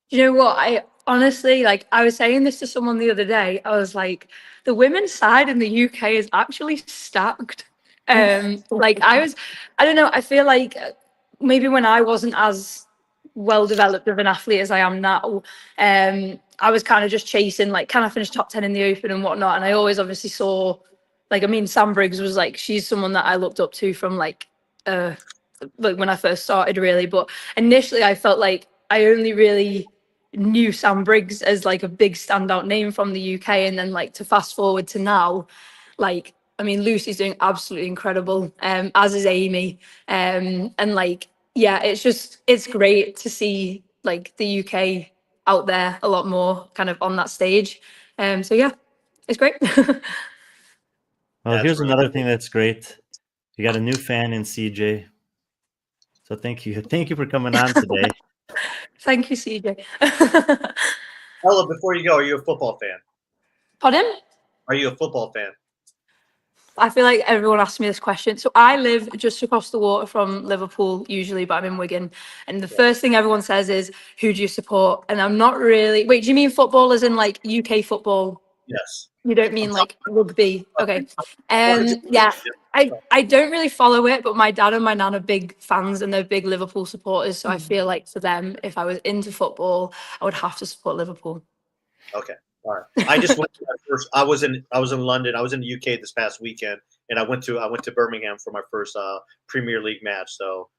You know what? I honestly, like, I was saying this to someone the other day. I was like, the women's side in the UK is actually stacked. Like, I don't know. I feel like maybe when I wasn't as well developed of an athlete as I am now, I was kind of just chasing, like, can I finish top 10 in the open and whatnot? And I always obviously saw, like, I mean, Sam Briggs was like, she's someone that I looked up to from like when I first started, really. But initially I felt like I only really knew Sam Briggs as like a big standout name from the UK. And then like to fast forward to now, like, I mean, Lucy's doing absolutely incredible, as is Amy. And like, yeah, it's great to see like the UK out there a lot more kind of on that stage. So yeah, it's great. Well, here's another thing that's great. You got a new fan in CJ. So thank you for coming on today. Thank you, CJ. Ella, before you go, are you a football fan? Pardon? Are you a football fan? I feel like everyone asks me this question. So I live just across the water from Liverpool usually, but I'm in Wigan. And the first thing everyone says is, who do you support? And I'm not really... Wait, do you mean football as in like UK football? Yes. You don't mean like rugby? Okay. Just- Yeah. I don't really follow it, but my dad and my nan are big fans and they're big Liverpool supporters. So I feel like for them, if I was into football, I would have to support Liverpool. Okay. All right. I just went to my first. I was in London. I was in the UK this past weekend, and I went to Birmingham for my first Premier League match. So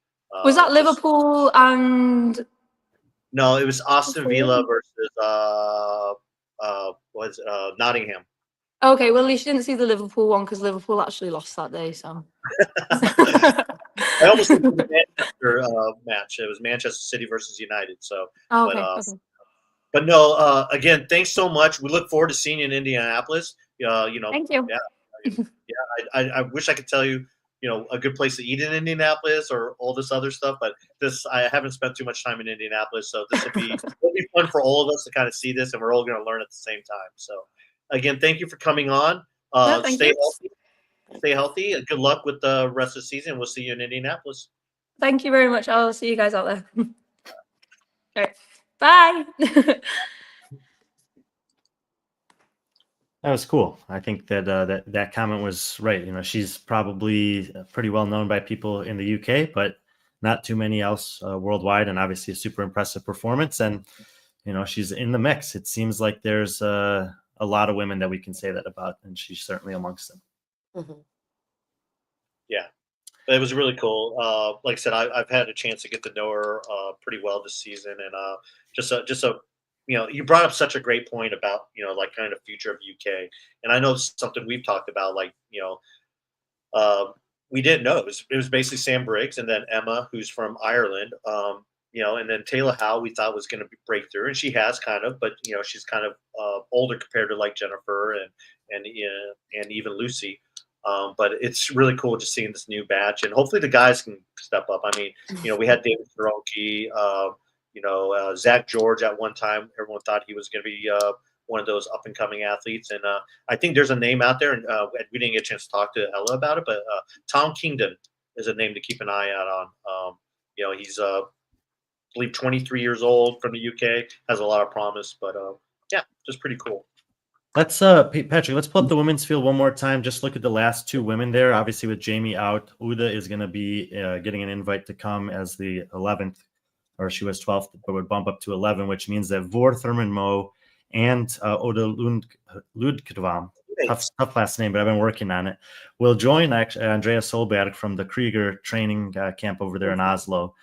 Was that just- Liverpool and No, it was Aston Villa versus Nottingham. okay, well at least you didn't see the Liverpool one because Liverpool actually lost that day. So I almost went to the Manchester match. It was Manchester City versus United. So, oh, but okay, okay. but no. Again, thanks so much. We look forward to seeing you in Indianapolis. Thank you. I wish I could tell you, a good place to eat in Indianapolis or all this other stuff, but I haven't spent too much time in Indianapolis, so it'll be fun for all of us to kind of see this, and we're all going to learn at the same time. So, again, thank you for coming on. No, thank you. Stay healthy, and good luck with the rest of the season. We'll see you in Indianapolis. Thank you very much. I'll see you guys out there. All right. Bye. That was cool. I think that that comment was right. She's probably pretty well known by people in the UK, but not too many else worldwide. And obviously, a super impressive performance. And she's in the mix. It seems like there's a lot of women that we can say that about, and she's certainly amongst them. Mhm. Yeah, it was really cool. Like I said, I've had a chance to get to know her pretty well this season, and just a you brought up such a great point about like kind of future of UK, and I know it's something we've talked about. Like we didn't know it was basically Sam Briggs and then Emma, who's from Ireland. And then Taylor Howe we thought was going to break through, and she has kind of, but she's kind of older compared to like Jennifer and even Lucy. But it's really cool just seeing this new batch, and hopefully the guys can step up. I mean, we had David Soronki, Zach George at one time. Everyone thought he was going to be one of those up and coming athletes, and I think there's a name out there, and we didn't get a chance to talk to Ella about it, but Tom Kingdon is a name to keep an eye out on. He's I believe 23 years old from the UK, has a lot of promise, but yeah, just pretty cool. Let's Patrick, let's pull up the women's field one more time. Just look at the last two women there. Obviously, with Jamie out, Uda is going to be getting an invite to come as the 11th, or she was 12th, but would bump up to 11, which means that Vor Thurman Mo and Oda Ludkvam, tough last name, but I've been working on it, will join actually Andrea Solberg from the Krieger training camp over there in Oslo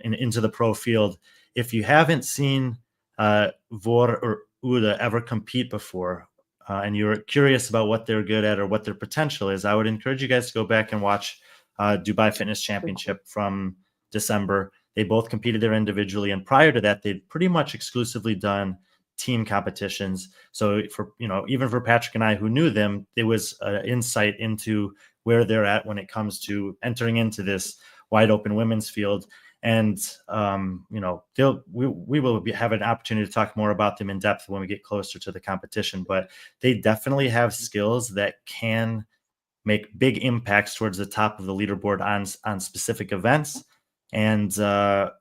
into the pro field. If you haven't seen Vor or Uda ever compete before, and you're curious about what they're good at or what their potential is, I would encourage you guys to go back and watch Dubai Fitness Championship from December. They both competed there individually, and prior to that, they'd pretty much exclusively done team competitions. So for even for Patrick and I who knew them, it was insight into where they're at when it comes to entering into this wide open women's field. And we will have an opportunity to talk more about them in depth when we get closer to the competition. But they definitely have skills that can make big impacts towards the top of the leaderboard on specific events. And I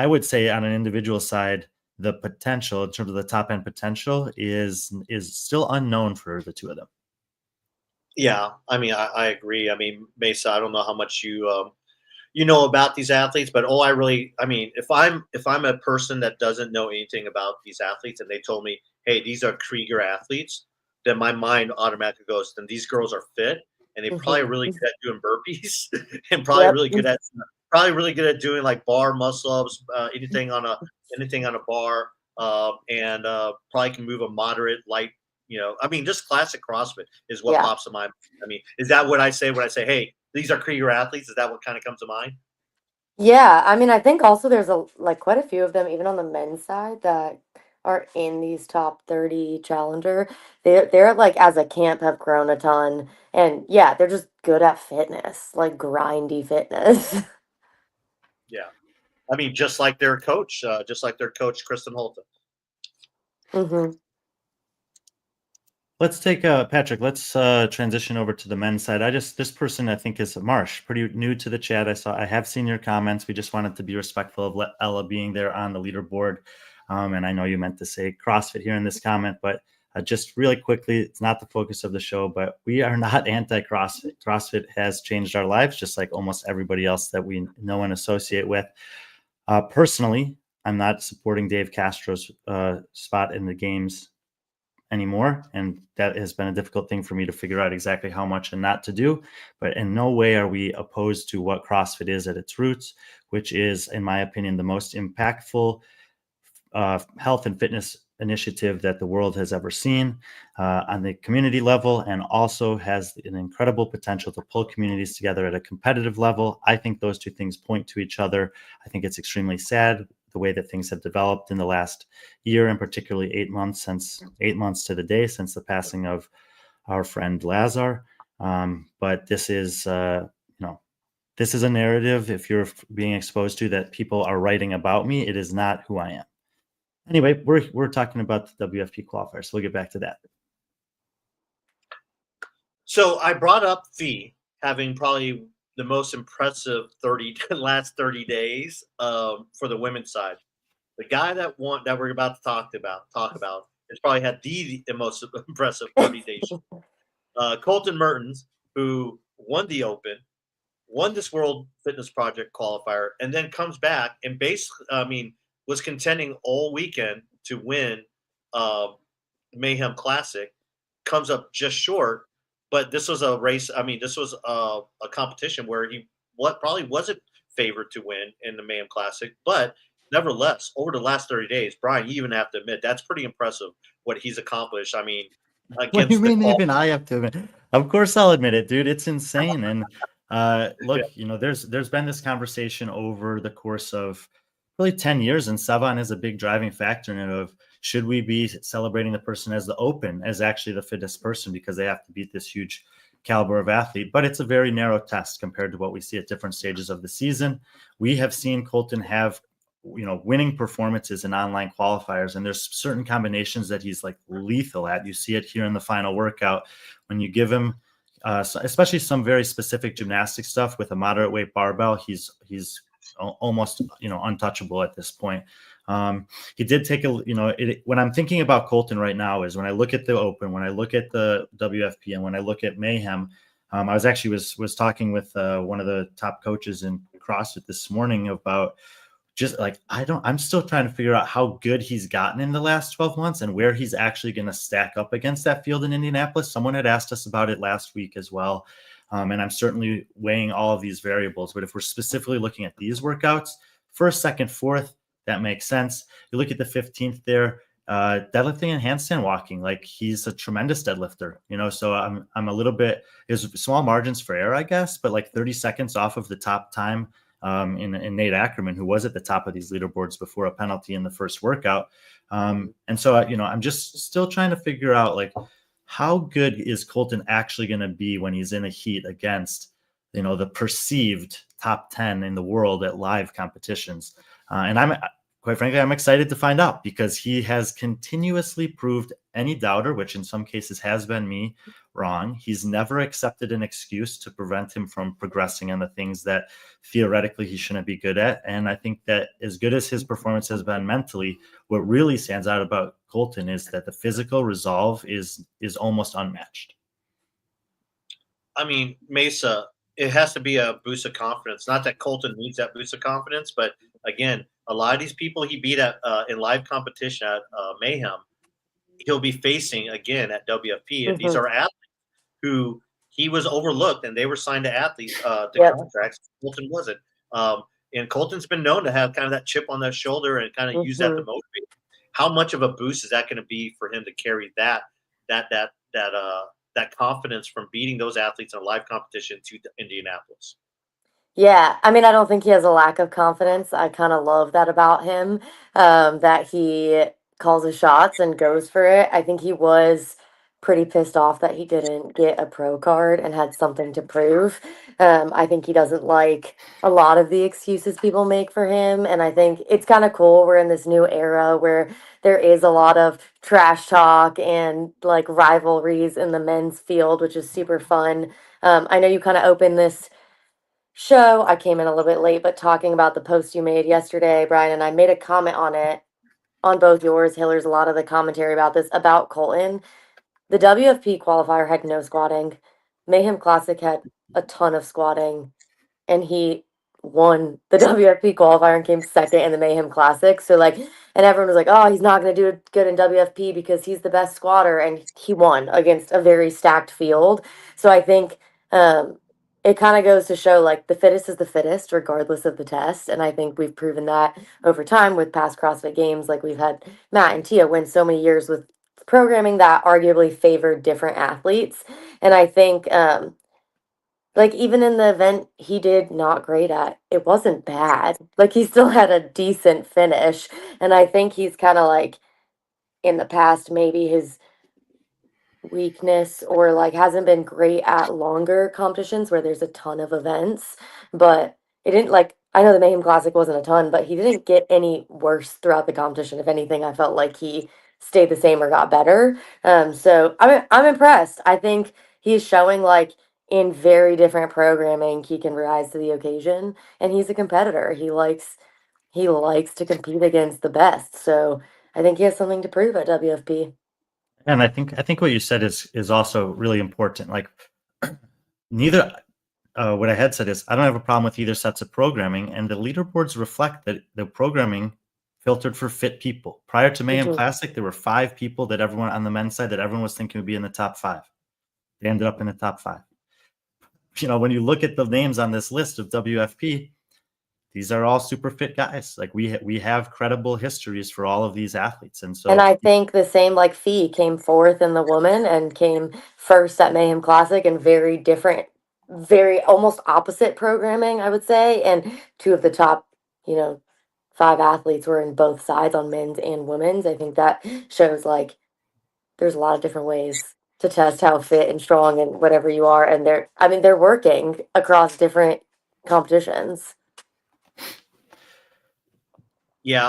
would say on an individual side, the potential in terms of the top end potential is still unknown for the two of them. Yeah, I mean, I agree. I mean, Maysa, I don't know how much you know about these athletes, but if I'm a person that doesn't know anything about these athletes and they told me, hey, these are Krieger athletes, then my mind automatically goes, then these girls are fit and they're probably really good at doing burpees and probably really good at doing like bar muscle ups, anything on a bar, and probably can move a moderate light. Just classic CrossFit is what pops in my mind. I mean, is that what I say when I say, hey, these are Krieger athletes? Is that what kind of comes to mind? Yeah, I mean, I think also there's quite a few of them, even on the men's side, that are in these top 30 challenger. They're like as a camp have grown a ton, and yeah, they're just good at fitness, like grindy fitness. Yeah, I mean, just like their coach, Kristen Holton. hmm Let's take Patrick. Let's transition over to the men's side. This person I think is Marsh, pretty new to the chat. I have seen your comments. We just wanted to be respectful of Ella being there on the leaderboard, and I know you meant to say CrossFit here in this comment, but Just really quickly, it's not the focus of the show, but we are not anti-CrossFit. CrossFit has changed our lives, just like almost everybody else that we know and associate with. Personally, I'm not supporting Dave Castro's spot in the games anymore, and that has been a difficult thing for me to figure out exactly how much and not to do. But in no way are we opposed to what CrossFit is at its roots, which is, in my opinion, the most impactful health and fitness initiative that the world has ever seen on the community level, and also has an incredible potential to pull communities together at a competitive level. I think those two things point to each other. I think it's extremely sad the way that things have developed in the last year, and particularly 8 months to the day since the passing of our friend Lazar. But this is, this is a narrative, if you're being exposed to, that people are writing about me. It is not who I am. Anyway, we're talking about the WFP qualifier, so we'll get back to that. So I brought up Fee having probably the most impressive last 30 days for the women's side. The guy that we're about to talk about has probably had the most impressive 30 days. Colton Mertens, who won the Open, won this World Fitness Project qualifier, and then comes back and basically, was contending all weekend to win Mayhem Classic, comes up just short. But this was a race. This was a competition where he probably wasn't favored to win in the Mayhem Classic. But nevertheless, over the last 30 days, Brian, you even have to admit that's pretty impressive what he's accomplished. What do you mean even I have to admit? Of course I'll admit it, dude. It's insane. And look, there's been this conversation over the course of really 10 years, and Savan is a big driving factor in it, of should we be celebrating the person as the Open as actually the fittest person because they have to beat this huge caliber of athlete. But it's a very narrow test compared to what we see at different stages of the season. We have seen Colton have winning performances in online qualifiers, and there's certain combinations that he's like lethal at. You see it here in the final workout when you give him especially some very specific gymnastic stuff with a moderate weight barbell. He's almost untouchable at this point. He did take when I'm thinking about Colton right now is when I look at the Open, when I look at the WFP, and when I look at Mayhem. I was talking with one of the top coaches in CrossFit this morning about just like, I'm still trying to figure out how good he's gotten in the last 12 months and where he's actually going to stack up against that field in Indianapolis. Someone had asked us about it last week as well. And I'm certainly weighing all of these variables. But if we're specifically looking at these workouts, first, second, fourth, that makes sense. You look at the 15th there, deadlifting and handstand walking, like he's a tremendous deadlifter, so I'm a little bit, there's small margins for error, I guess, but like 30 seconds off of the top time in Nate Ackerman, who was at the top of these leaderboards before a penalty in the first workout. And so, I'm just still trying to figure out, like, how good is Colton actually going to be when he's in a heat against, the perceived top 10 in the world at live competitions? And quite frankly, I'm excited to find out, because he has continuously proved any doubter, which in some cases has been me, wrong. He's never accepted an excuse to prevent him from progressing on the things that theoretically he shouldn't be good at. And I think that as good as his performance has been mentally, what really stands out about Colton is that the physical resolve is almost unmatched. Maysa, it has to be a boost of confidence. Not that Colton needs that boost of confidence, but again, a lot of these people he beat at in live competition at Mayhem, he'll be facing again at WFP. And these are athletes who he was overlooked, and they were signed to contracts. Colton wasn't. And Colton's been known to have kind of that chip on their shoulder and kind of use that to motivate. How much of a boost is that going to be for him to carry that confidence from beating those athletes in a live competition to Indianapolis? Yeah, I don't think he has a lack of confidence. I kind of love that about him, that he calls his shots and goes for it. I think he was pretty pissed off that he didn't get a pro card and had something to prove. I think he doesn't like a lot of the excuses people make for him, and I think it's kind of cool. We're in this new era where there is a lot of trash talk and like rivalries in the men's field, which is super fun. I know you kind of opened this show, I came in a little bit late, but talking about the post you made yesterday, Brian, and I made a comment on it on both yours, Hiller's, a lot of the commentary about this, about Colton. The WFP qualifier had no squatting. Mayhem Classic had a ton of squatting, and he won the WFP qualifier and came second in the Mayhem Classic. So like, and everyone was like, "Oh, he's not going to do good in WFP because he's the best squatter," and he won against a very stacked field. So I think it kind of goes to show like the fittest is the fittest, regardless of the test. And I think we've proven that over time with past CrossFit Games. Like we've had Matt and Tia win so many years with programming that arguably favored different athletes. And I think like even in the event he did not great at, it wasn't bad. Like he still had a decent finish. And I think he's kind of like in the past, maybe his weakness or like hasn't been great at longer competitions where there's a ton of events. But it didn't like, I know the Mayhem Classic wasn't a ton, but he didn't get any worse throughout the competition. If anything, I felt like he stayed the same or got better. So I'm impressed. I think he's showing like in very different programming he can rise to the occasion, and he's a competitor. He likes to compete against the best. So I think he has something to prove at WFP. And I think what you said is also really important. Like neither what I had said is I don't have a problem with either sets of programming, and the leaderboards reflect that the programming filtered for fit people. Prior to Mayhem Mhm. Classic, there were 5 people that everyone on the men's side that everyone was thinking would be in the top 5. They ended up in the top 5. You know, when you look at the names on this list of WFP, these are all super fit guys. Like we have credible histories for all of these athletes, and And so I think the same like Fee came fourth in the woman and came first at Mayhem Classic, and very different, very almost opposite programming, I would say. And two of the top, 5 athletes were in both sides on men's and women's. I think that shows like there's a lot of different ways to test how fit and strong and whatever you are. And they're working across different competitions. Yeah.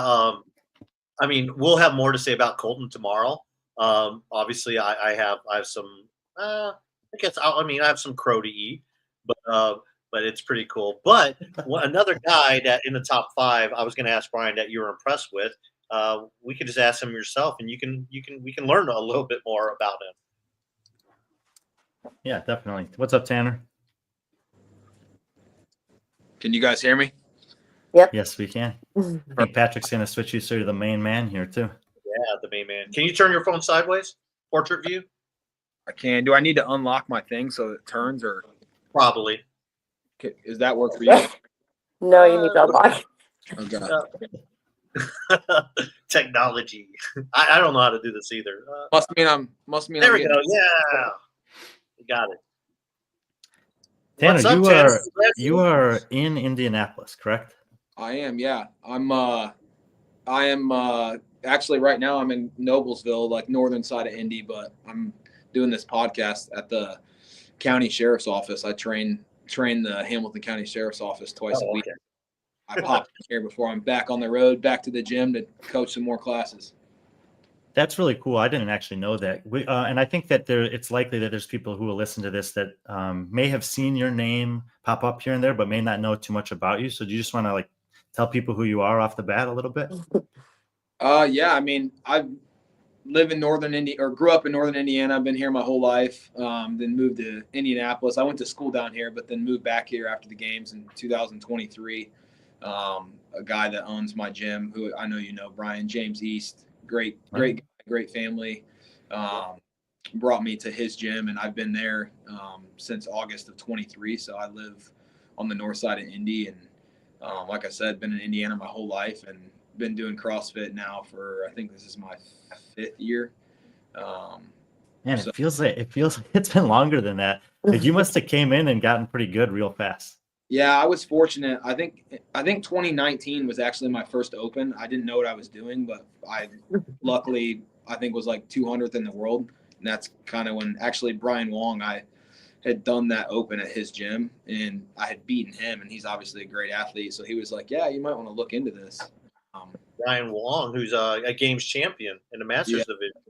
I mean, we'll have more to say about Colton tomorrow. Obviously, I have some. I guess I have some crow to eat, but it's pretty cool. But another guy that in the top 5, I was going to ask Brian that you were impressed with. We could just ask him yourself, and we can learn a little bit more about him. yeah, definitely. What's up, Tanner? Can you guys hear me? Yep. Yes, we can. I think Patrick's going to switch you to the main man here too. Yeah, the main man. Can you turn your phone sideways? Portrait view? I can. Do I need to unlock my thing so it turns, or Probably. does that work for you? No, you need to unlock. Okay. Technology. I don't know how to do this either. Must mean There I'm we go. Yeah, you got it. Tanner, What's up, Tanner? you are in Indianapolis, correct? I am. Yeah. I am actually right now I'm in Noblesville, like northern side of Indy, but I'm doing this podcast at the county sheriff's office. I train the Hamilton County Sheriff's Office twice a week. Okay. I pop in here before I'm back on the road, back to the gym to coach some more classes. That's really cool. I didn't actually know that. And I think that it's likely that there's people who will listen to this that may have seen your name pop up here and there, but may not know too much about you. So do you just want to like tell people who you are off the bat a little bit? Yeah. I mean, I live in northern Indiana, or grew up in northern Indiana. I've been here my whole life. Then moved to Indianapolis. I went to school down here, but then moved back here after the games in 2023. A guy that owns my gym, who I know you know, Brian, James East, great guy, great family, brought me to his gym, and I've been there since August of 23. So I live on the north side of Indy, and like I said, been in Indiana my whole life, and been doing CrossFit now for, I think this is my 5th year. Man, it feels like it's been longer than that. Like you must have came in and gotten pretty good real fast. Yeah, I was fortunate. I think 2019 was actually my first open. I didn't know what I was doing, but I luckily I think was like 200th in the world, and that's kind of when actually Brian Wong, I had done that open at his gym, and I had beaten him, and he's obviously a great athlete, so he was like, "Yeah, you might want to look into this." Brian Wong, who's a games champion in the Masters division.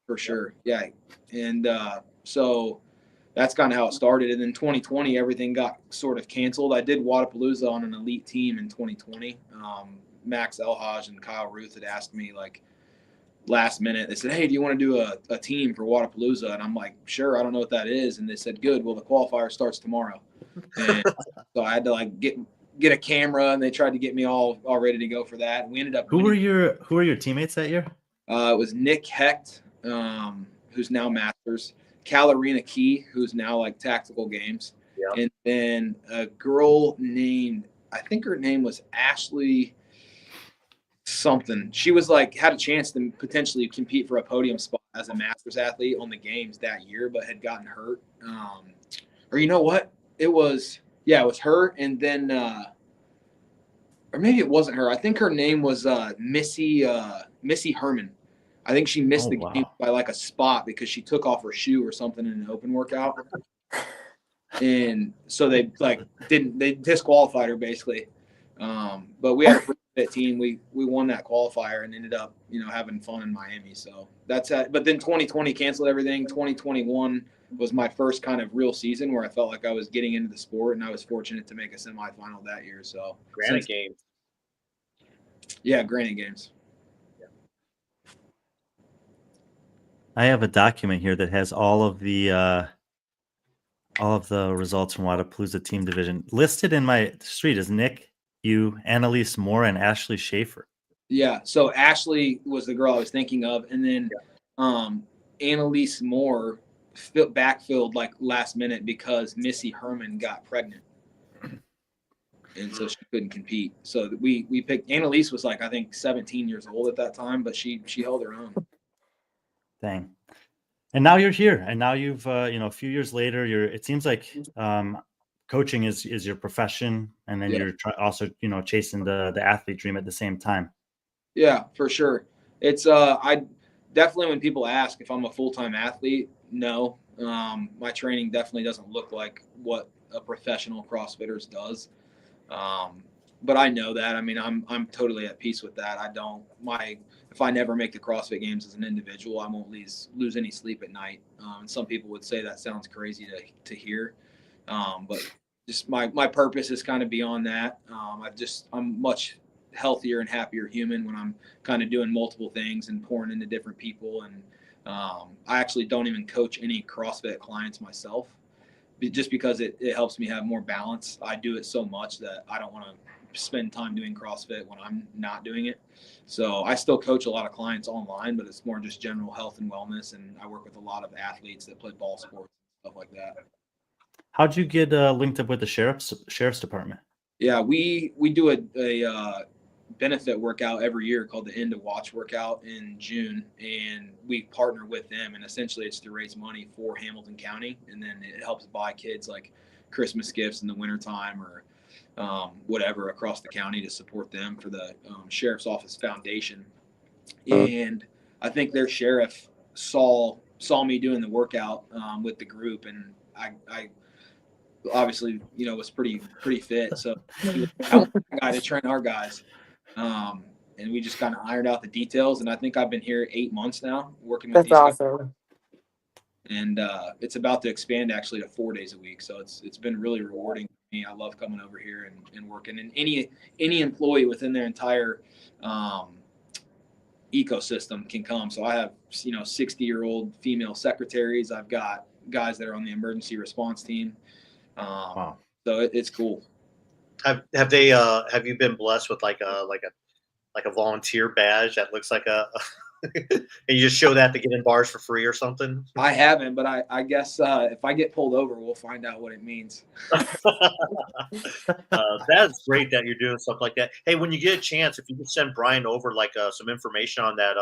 For sure, yeah, and so that's kind of how it started. And then 2020, everything got sort of canceled. I did Wadapalooza on an elite team in 2020. Max Elhaj and Kyle Ruth had asked me, like, last minute. They said, "Hey, do you want to do a team for Wadapalooza?" And I'm like, "Sure, I don't know what that is." And they said, "Good. Well, the qualifier starts tomorrow." And so I had to like get a camera, and they tried to get me all ready to go for that. And we ended up Who were winning. your teammates that year? It was Nick Hecht, who's now Masters, Kalarina Key, who's now like Tactical Games, Yeah. and then a girl named, I think her name was Ashley something. She was like had a chance to potentially compete for a podium spot as a Masters athlete on the games that year, but had gotten hurt. Or you know what? It was her, and then or maybe it wasn't her. I think her name was Missy Herman. I think she missed the game by like a spot because she took off her shoe or something in an open workout. And so they disqualified her basically. But we had a pretty fit team. We won that qualifier and ended up, having fun in Miami. So that's it. But then 2020 canceled everything. 2021 was my first kind of real season where I felt like I was getting into the sport, and I was fortunate to make a semifinal that year. So Granite Games. Yeah, Granite Games. I have a document here that has all of the results from Wadapalooza team division listed in my street is Nick, you, Annalise Moore, and Ashley Schaefer. Yeah, so Ashley was the girl I was thinking of, and then Annalise Moore backfilled like last minute because Missy Herman got pregnant, and so she couldn't compete. So we picked Annalise was like I think 17 years old at that time, but she held her own. Dang. And now you're here, and now you've a few years later, it seems like coaching is your profession, and then you're also chasing the athlete dream at the same time. Yeah, for sure. It's I definitely, when people ask if I'm a full-time athlete, no. My training definitely doesn't look like what a professional CrossFitters does. But I know that. I mean, I'm totally at peace with that. If I never make the CrossFit Games as an individual, I won't lose any sleep at night. And some people would say that sounds crazy to hear, but just my purpose is kind of beyond that. I'm much healthier and happier human when I'm kind of doing multiple things and pouring into different people. And I actually don't even coach any CrossFit clients myself, just because it helps me have more balance. I do it so much that I don't want to spend time doing CrossFit when I'm not doing it. So I still coach a lot of clients online, but it's more just general health and wellness. And I work with a lot of athletes that play ball sports, stuff like that. How'd you get linked up with the sheriff's department? Yeah, we do a benefit workout every year called the End of Watch workout in June, and we partner with them, and essentially it's to raise money for Hamilton County, and then it helps buy kids like Christmas gifts in the wintertime or whatever across the county to support them for the Sheriff's Office Foundation. And I think their sheriff saw me doing the workout with the group, and I obviously was pretty fit, so I want a guy to train our guys. And we just kind of ironed out the details, and I think I've been here 8 months now working with these guys. And it's about to expand actually to 4 days a week, so it's been really rewarding for me. I love coming over here and working, and any employee within their entire ecosystem can come. So I have 60-year-old female secretaries. I've got guys that are on the emergency response team. Wow. So it's cool. Have you been blessed with like a volunteer badge that looks like a and you just show that to get in bars for free or something? I haven't, but I guess if I get pulled over, we'll find out what it means. That's great that you're doing stuff like that. Hey, when you get a chance, if you could send Brian over like some information on that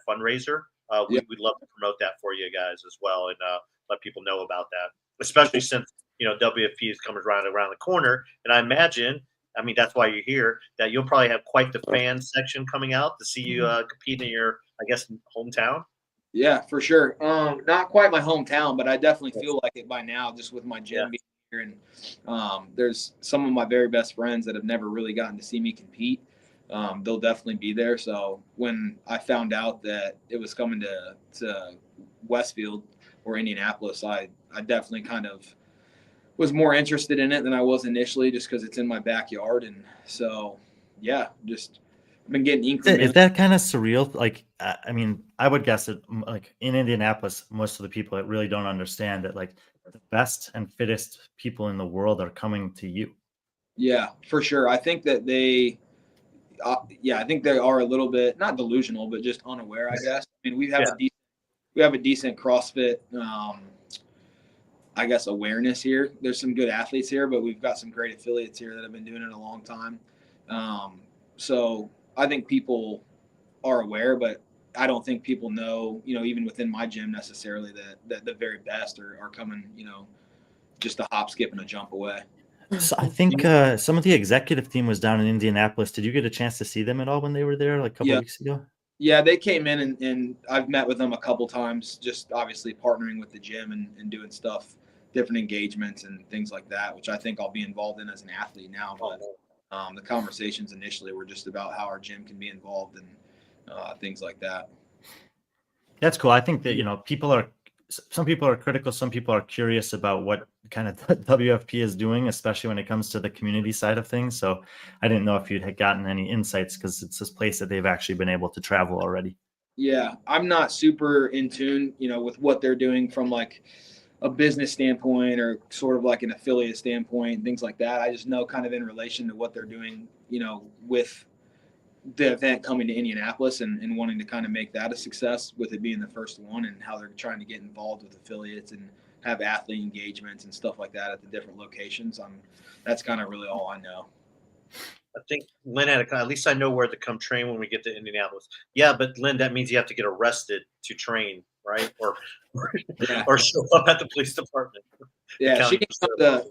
fundraiser, we'd love to promote that for you guys as well, and let people know about that. Especially since WFP is coming around the corner, and I imagine, I mean, that's why you're here, that you'll probably have quite the fan section coming out to see you compete in your, I guess, hometown. Yeah, for sure. Not quite my hometown, but I definitely feel like it by now, just with my gym being here. And there's some of my very best friends that have never really gotten to see me compete. They'll definitely be there. So when I found out that it was coming to Westfield or Indianapolis, I definitely kind of was more interested in it than I was initially, just because it's in my backyard. And so, yeah, just I've been getting Is incremental. that kind of surreal? Like, I mean, I would guess that like in Indianapolis, most of the people that really don't understand that like the best and fittest people in the world are coming to you. Yeah, for sure. I think that I think they are a little bit not delusional, but just unaware. I guess. I mean, we have a decent CrossFit, I guess, awareness here. There's some good athletes here, but we've got some great affiliates here that have been doing it a long time. So I think people are aware, but I don't think people know, even within my gym necessarily that the very best are coming, just a hop, skip, and a jump away. So I think some of the executive team was down in Indianapolis. Did you get a chance to see them at all when they were there like a couple Yeah. weeks ago? Yeah, they came in and I've met with them a couple times, just obviously partnering with the gym and doing stuff, different engagements and things like that, which I think I'll be involved in as an athlete now. But the conversations initially were just about how our gym can be involved and things like that. That's cool. I think that, some people are critical. Some people are curious about what kind of WFP is doing, especially when it comes to the community side of things. So I didn't know if you'd had gotten any insights because it's this place that they've actually been able to travel already. Yeah, I'm not super in tune, with what they're doing from like a business standpoint or sort of like an affiliate standpoint, things like that. I just know kind of in relation to what they're doing, with the event coming to Indianapolis and wanting to kind of make that a success with it being the first one and how they're trying to get involved with affiliates and have athlete engagements and stuff like that at the different locations. That's kind of really all I know. I think Lynn had at least I know where to come train when we get to Indianapolis. Yeah, but Lynn, that means you have to get arrested to train, right? Or show up at the police department. Yeah, she can come to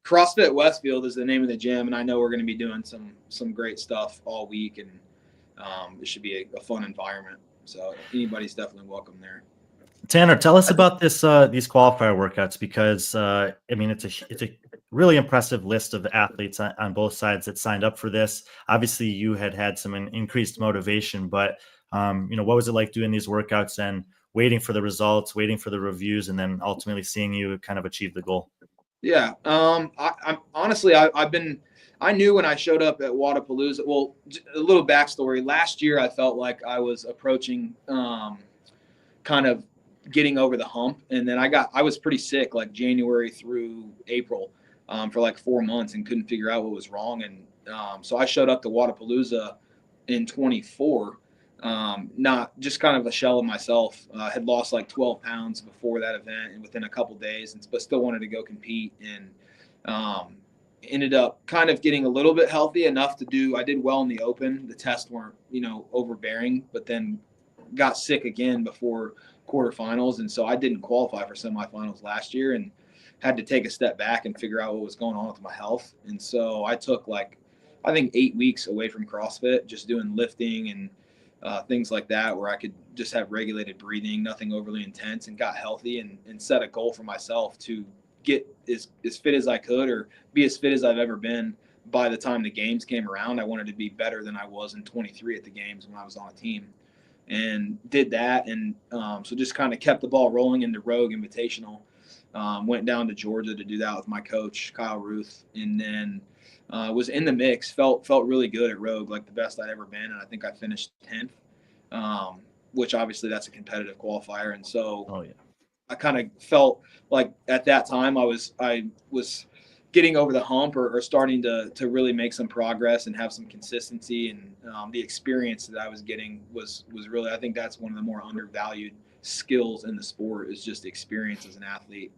CrossFit Westfield is the name of the gym, and I know we're going to be doing some great stuff all week, and it should be a fun environment. So anybody's definitely welcome there. Tanner, tell us about these qualifier workouts because I mean it's a really impressive list of athletes on both sides that signed up for this. Obviously, you had some increased motivation, but what was it like doing these workouts and waiting for the results, waiting for the reviews, and then ultimately seeing you kind of achieve the goal? Yeah, I'm honestly I knew when I showed up at Wadapalooza. Well, a little backstory. Last year, I felt like I was approaching kind of getting over the hump, and then I was pretty sick like January through April for like 4 months and couldn't figure out what was wrong. And so I showed up to Wadapalooza in 24. Not just kind of a shell of myself. Had lost like 12 pounds before that event and within a couple days, but still wanted to go compete and ended up kind of getting a little bit healthy enough to do. I did well in the open. The tests weren't, overbearing, but then got sick again before quarterfinals. And so I didn't qualify for semifinals last year and had to take a step back and figure out what was going on with my health. And so I took I think 8 weeks away from CrossFit, just doing lifting and things like that, where I could just have regulated breathing, nothing overly intense, and got healthy and set a goal for myself to get as fit as I could or be as fit as I've ever been by the time the games came around. I wanted to be better than I was in 23 at the games when I was on a team, and did that. And so just kind of kept the ball rolling into Rogue Invitational. Went down to Georgia to do that with my coach, Kyle Ruth, and then was in the mix, felt really good at Rogue, like the best I'd ever been. And I think I finished 10th, which obviously that's a competitive qualifier. And so I kind of felt like at that time I was getting over the hump or starting to really make some progress and have some consistency. And the experience that I was getting was really, I think that's one of the more undervalued skills in the sport, is just experience as an athlete.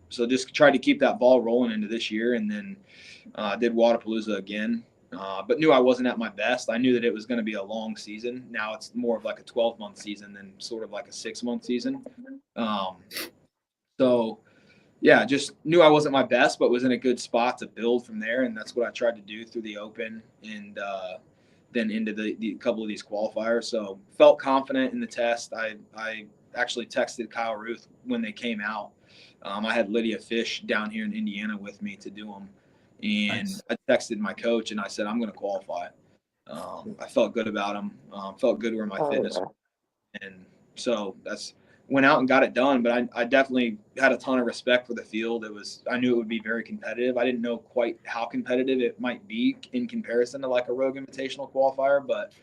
So just tried to keep that ball rolling into this year, and then did Wadapalooza again, but knew I wasn't at my best. I knew that it was going to be a long season. Now it's more of like a 12-month season than sort of like a 6-month season. So yeah, just knew I wasn't my best, but was in a good spot to build from there. And that's what I tried to do through the open and then into the couple of these qualifiers. So felt confident in the test. I actually texted Kyle Ruth when they came out. I had Lydia Fish down here in Indiana with me to do them. And nice. I texted my coach and I said, I'm going to qualify. I felt good about them. Felt good where my fitness was. And so went out and got it done. But I definitely had a ton of respect for the field. I knew it would be very competitive. I didn't know quite how competitive it might be in comparison to like a Rogue Invitational qualifier, but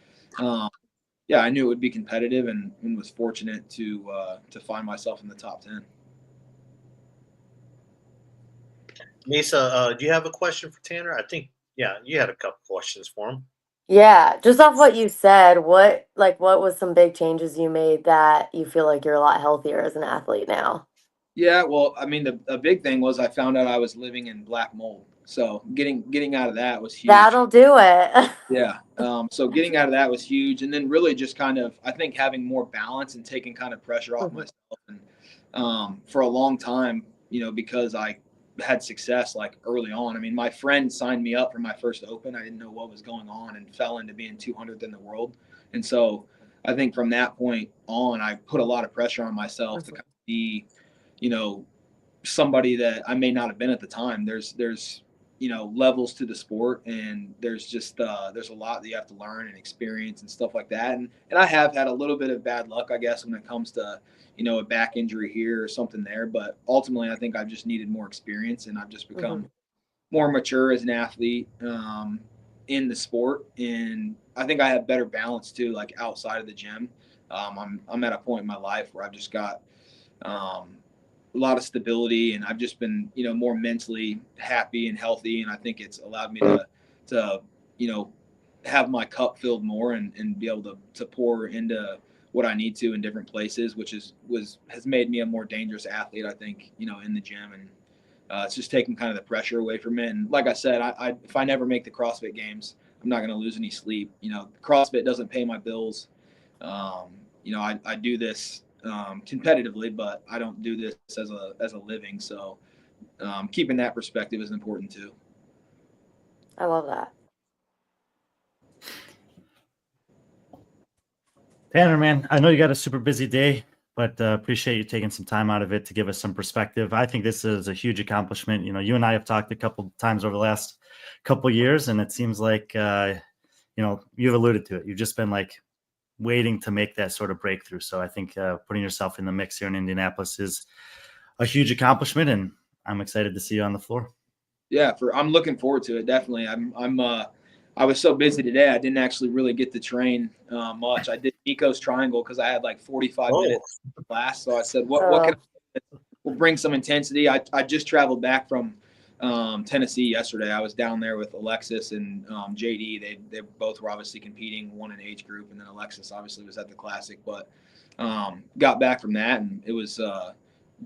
yeah, I knew it would be competitive, and was fortunate to find myself in the top 10. Maysa, do you have a question for Tanner? I think, yeah, you had a couple questions for him. Yeah, just off what you said, what was some big changes you made that you feel like you're a lot healthier as an athlete now? Yeah, well, I mean, the big thing was I found out I was living in black mold. So getting out of that was huge. That'll do it. Yeah. So getting out of that was huge. And then really just kind of, I think, having more balance and taking kind of pressure off myself. And for a long time, because I had success like early on. I mean, my friend signed me up for my first Open. I didn't know what was going on and fell into being 200th in the world. And so I think from that point on, I put a lot of pressure on myself to kind of be, somebody that I may not have been at the time. There's levels to the sport, and there's just there's a lot that you have to learn and experience and stuff like that. And I have had a little bit of bad luck, I guess, when it comes to a back injury here or something there. But ultimately, I think I've just needed more experience, and I've just become more mature as an athlete in the sport. And I think I have better balance too, like outside of the gym. I'm at a point in my life where I've just got a lot of stability, and I've just been, more mentally happy and healthy. And I think it's allowed me to have my cup filled more and be able to pour into what I need to in different places, which has made me a more dangerous athlete, I think, in the gym. And it's just taking kind of the pressure away from it. And like I said, if I never make the CrossFit Games, I'm not going to lose any sleep. CrossFit doesn't pay my bills. I do this competitively, but I don't do this as a living. So keeping that perspective is important too. I love that. Tanner, man, I know you got a super busy day, but appreciate you taking some time out of it to give us some perspective. I think this is a huge accomplishment. You and I have talked a couple times over the last couple of years, and it seems like, you've alluded to it. You've just been like waiting to make that sort of breakthrough. So I think putting yourself in the mix here in Indianapolis is a huge accomplishment, and I'm excited to see you on the floor. Yeah, I'm looking forward to it. Definitely. I was so busy today, I didn't actually really get to train much. I did Nico's triangle because I had like 45 minutes class. So I said, what can I do? We'll bring some intensity. I just traveled back from Tennessee yesterday. I was down there with Alexis and JD. They both were obviously competing, one in age group, and then Alexis obviously was at the Classic. But got back from that, and it was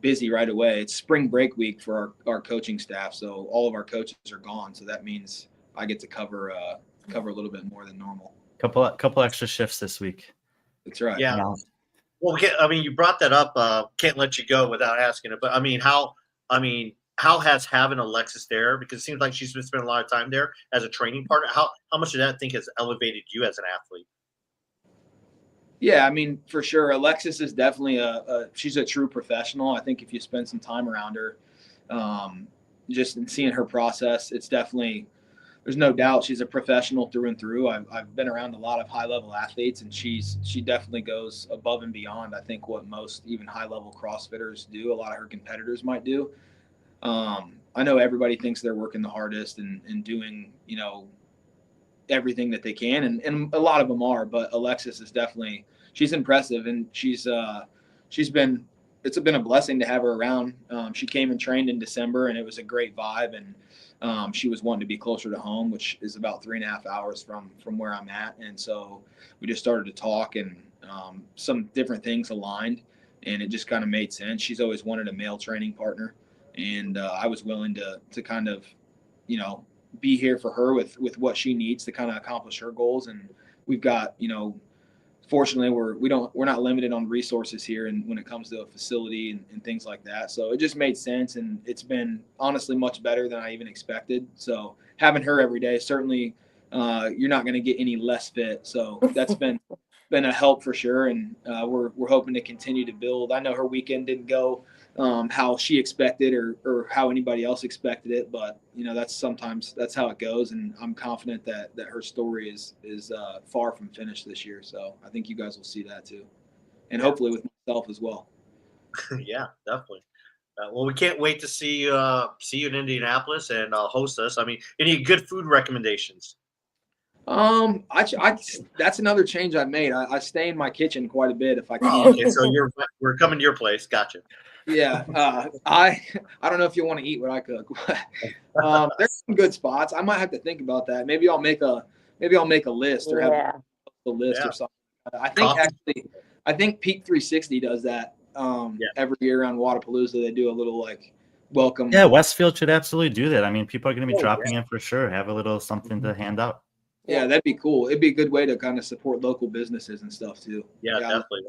busy right away. It's spring break week for our coaching staff, so all of our coaches are gone. So that means I get to cover a little bit more than normal. Couple extra shifts this week. That's right. Yeah. Well, you brought that up. Can't let you go without asking it. But how has having Alexis there, because it seems like she's been spending a lot of time there as a training partner, how much of that I think has elevated you as an athlete? Yeah, for sure. Alexis is definitely she's a true professional. I think if you spend some time around her, just in seeing her process, it's definitely, there's no doubt she's a professional through and through. I've been around a lot of high level athletes, and she definitely goes above and beyond, I think, what most even high level CrossFitters do. A lot of her competitors might do. I know everybody thinks they're working the hardest and doing, everything that they can. And a lot of them are, but Alexis is definitely, she's impressive, and it's been a blessing to have her around. She came and trained in December, and it was a great vibe. And she was wanting to be closer to home, which is about 3.5 hours from where I'm at. And so we just started to talk, and some different things aligned, and it just kind of made sense. She's always wanted a male training partner, and I was willing to kind of, be here for her with what she needs to kind of accomplish her goals. And we've got, fortunately we're not limited on resources here, and when it comes to a facility and things like that. So it just made sense, and it's been honestly much better than I even expected. So having her every day, certainly you're not going to get any less fit. So that's been a help for sure. And we're hoping to continue to build. I know her weekend didn't go how she expected or how anybody else expected it, but that's how it goes. And I'm confident that her story is far from finished this year. So I think you guys will see that too, and hopefully with myself as well. Yeah, definitely. Well, we can't wait to see you in Indianapolis and host us. I mean, any good food recommendations? That's another change I've made. I stay in my kitchen quite a bit if I Oh, can. okay. So we're coming to your place. Gotcha. Yeah. I don't know if you want to eat what I cook. There's some good spots. I might have to think about that. Maybe I'll make a list or have Yeah. a list Yeah. or something. Coffee. I think Peak 360 does that Yeah. every year around Wadapalooza. They do a little like welcome. Yeah, Westfield should absolutely do that. I mean, people are going to be Oh, dropping in for sure. Have a little something to hand out. Yeah, that'd be cool. It'd be a good way to kind of support local businesses and stuff too. Yeah, definitely.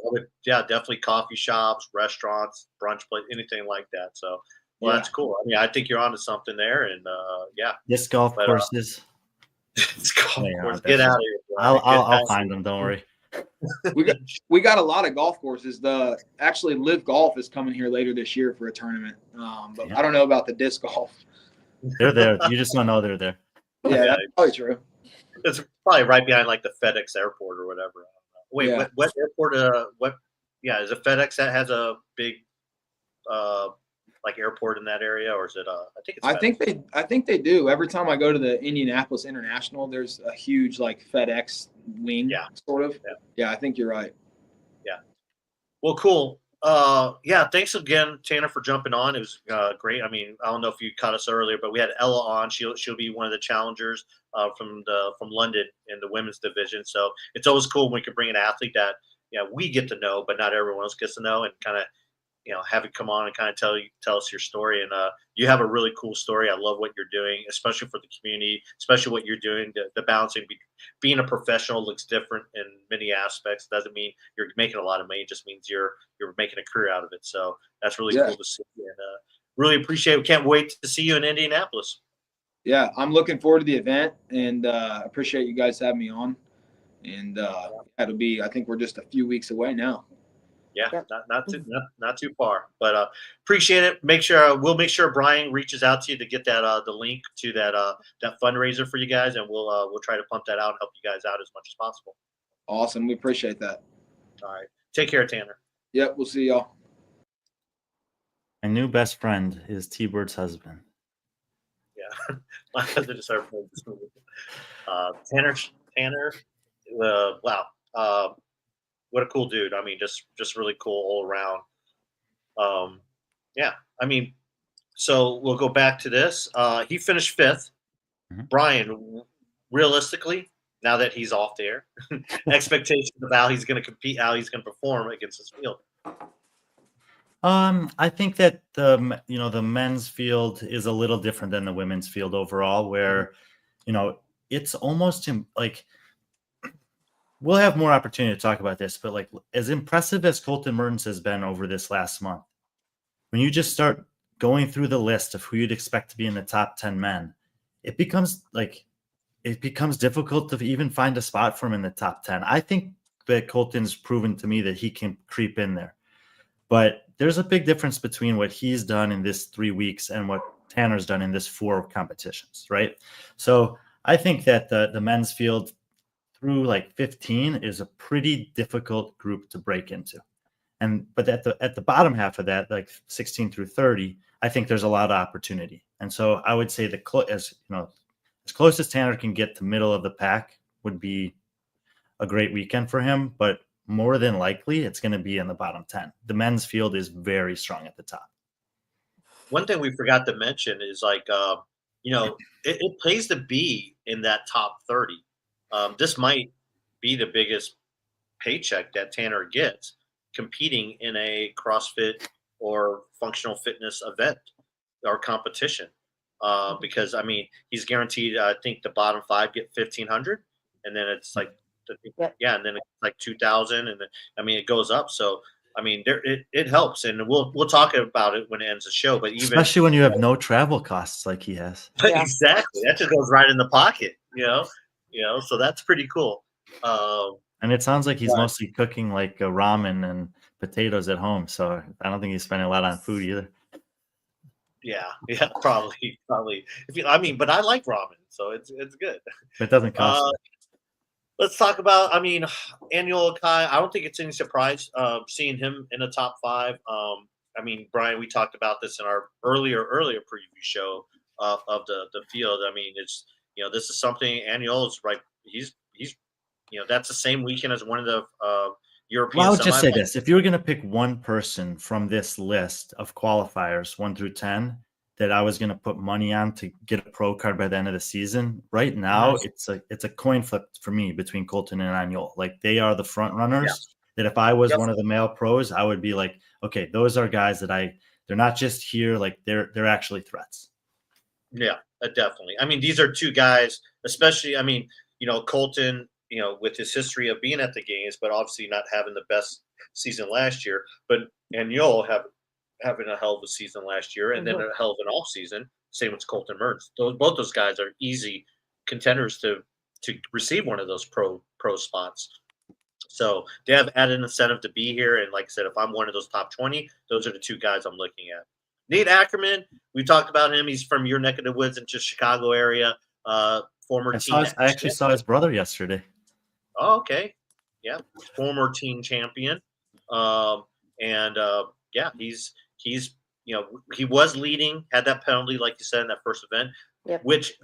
Definitely coffee shops, restaurants, brunch place, anything like that. So, well, that's cool. I mean, I think you're onto something there, and yeah. Disc golf But, courses. It's golf Yeah, course. that's Get out just- of here. Brian. I'll find them. Don't worry. We got a lot of golf courses. Actually Live Golf is coming here later this year for a tournament. But I don't know about the disc golf. They're there. You just don't know they're there. Yeah, that's probably true. It's probably right behind like the FedEx airport or whatever. Wait, Yeah. what airport? What? Yeah, is it FedEx that has a big, like airport in that area, or is it? I think it's. FedEx. I think they do. Every time I go to the Indianapolis International, there's a huge like FedEx wing, sort of. Yeah, I think you're right. Yeah. Well, cool. Yeah, thanks again, Tanner, for jumping on. It was great. I mean, I don't know if you caught us earlier, but we had Ella on. She'll be one of the challengers from London in the women's division. So it's always cool when we can bring an athlete that we get to know, but not everyone else gets to know, and kind of have you come on and kind of tell us your story. And you have a really cool story. I love what you're doing, especially for the community, especially what you're doing. The balancing, being a professional looks different in many aspects. Doesn't mean you're making a lot of money. It just means you're making a career out of it. So that's really cool to see. And really appreciate it. We can't wait to see you in Indianapolis. Yeah, I'm looking forward to the event, and appreciate you guys having me on. And it'll be, I think we're just a few weeks away now. Yeah, not too far, but appreciate it. We'll make sure Brian reaches out to you to get that the link to that fundraiser for you guys, and we'll try to pump that out and help you guys out as much as possible. Awesome, we appreciate that. All right, take care, Tanner. Yep, we'll see y'all. My new best friend is T-Bird's husband. Yeah, my husband just started playing this movie. Tanner, wow. What a cool dude. I mean, just really cool all around. Yeah, I mean, so we'll go back to this. He finished 5th. Mm-hmm. Brian, realistically, now that he's off there, expectations of how he's going to compete, how he's going to perform against this field. I think that the men's field is a little different than the women's field overall, where it's almost like. We'll have more opportunity to talk about this, but like as impressive as Colton Mertens has been over this last month, when you just start going through the list of who you'd expect to be in the top 10 men, it becomes difficult to even find a spot for him in the top 10. I think that Colton's proven to me that he can creep in there, but there's a big difference between what he's done in this 3 weeks and what Tanner's done in this 4 competitions, right? So I think that the men's field through like 15 is a pretty difficult group to break into. But at the bottom half of that, like 16 through 30, I think there's a lot of opportunity. And so I would say as close as Tanner can get to middle of the pack would be a great weekend for him, but more than likely it's going to be in the bottom 10. The men's field is very strong at the top. One thing we forgot to mention is like, it pays to be in that top 30. This might be the biggest paycheck that Tanner gets competing in a CrossFit or functional fitness event or competition. Because I mean, he's guaranteed. I think the bottom 5 get 1,500, and then it's like, and then it's like 2,000, and then I mean it goes up. So I mean, it helps, and we'll talk about it when it ends the show. But especially when you have no travel costs like he has. Exactly, that just goes right in the pocket, so that's pretty cool. And it sounds like he's mostly cooking like ramen and potatoes at home. So I don't think he's spending a lot on food either. Yeah, probably. But I like ramen, so it's good. It doesn't cost. Let's talk about. Annual Kai. I don't think it's any surprise seeing him in the top 5. I mean, Brian, we talked about this in our earlier preview show of the field. I mean, it's this is something Aniola's right. He's that's the same weekend as one of the European. Well, I would just say semifinals. this: if you were going to pick one person from this list of qualifiers 1 through 10 that I was going to put money on to get a pro card by the end of the season, right now it's a coin flip for me between Colton and Annual. Like, they are the front runners. That if I was one of the male pros, I would be like, okay, those are guys that they're not just here, like they're actually threats. Yeah, definitely. I mean, these are two guys, especially. I mean, Colton, with his history of being at the games, but obviously not having the best season last year. But You'll having a hell of a season last year, and then a hell of an off season. Same with Colton Mertz. Both those guys are easy contenders to receive one of those pro spots. So they have added incentive to be here. And like I said, if I'm one of those top 20, those are the two guys I'm looking at. Nate Ackerman, we talked about him. He's from your neck of the woods into Chicago area. Former team. I actually saw his brother yesterday. Oh, okay. Yeah. Former team champion. He's he was leading, had that penalty, like you said, in that first event, which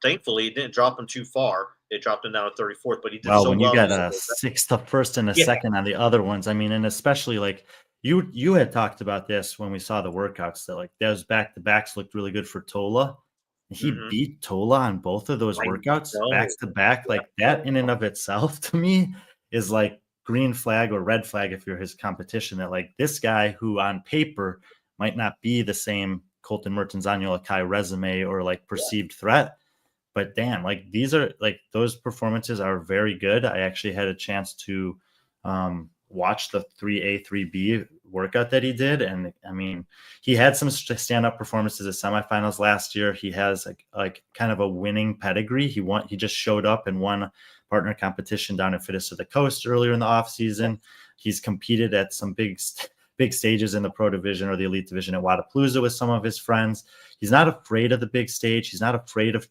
thankfully didn't drop him too far. It dropped him down to 34th, but he did so well. When you got a sixth, a first, and a second on the other ones, I mean, and especially like you had talked about this when we saw the workouts, that like those back-to-backs looked really good for Tola. He beat Tola on both of those workouts back to back. Like, that in and of itself to me is like green flag or red flag if you're his competition, that like this guy who on paper might not be the same Colton Mertens, Annual Kai resume or like perceived threat. But damn, like these are like those performances are very good. I actually had a chance to watch the 3A, 3B workout that he did. And I mean, he had some stand-up performances at semifinals last year. He has like kind of a winning pedigree. He just showed up and won partner competition down at Fittest of the Coast earlier in the offseason. He's competed at some big stages in the pro division or the elite division at Wadapalooza with some of his friends. He's not afraid of the big stage. He's not afraid of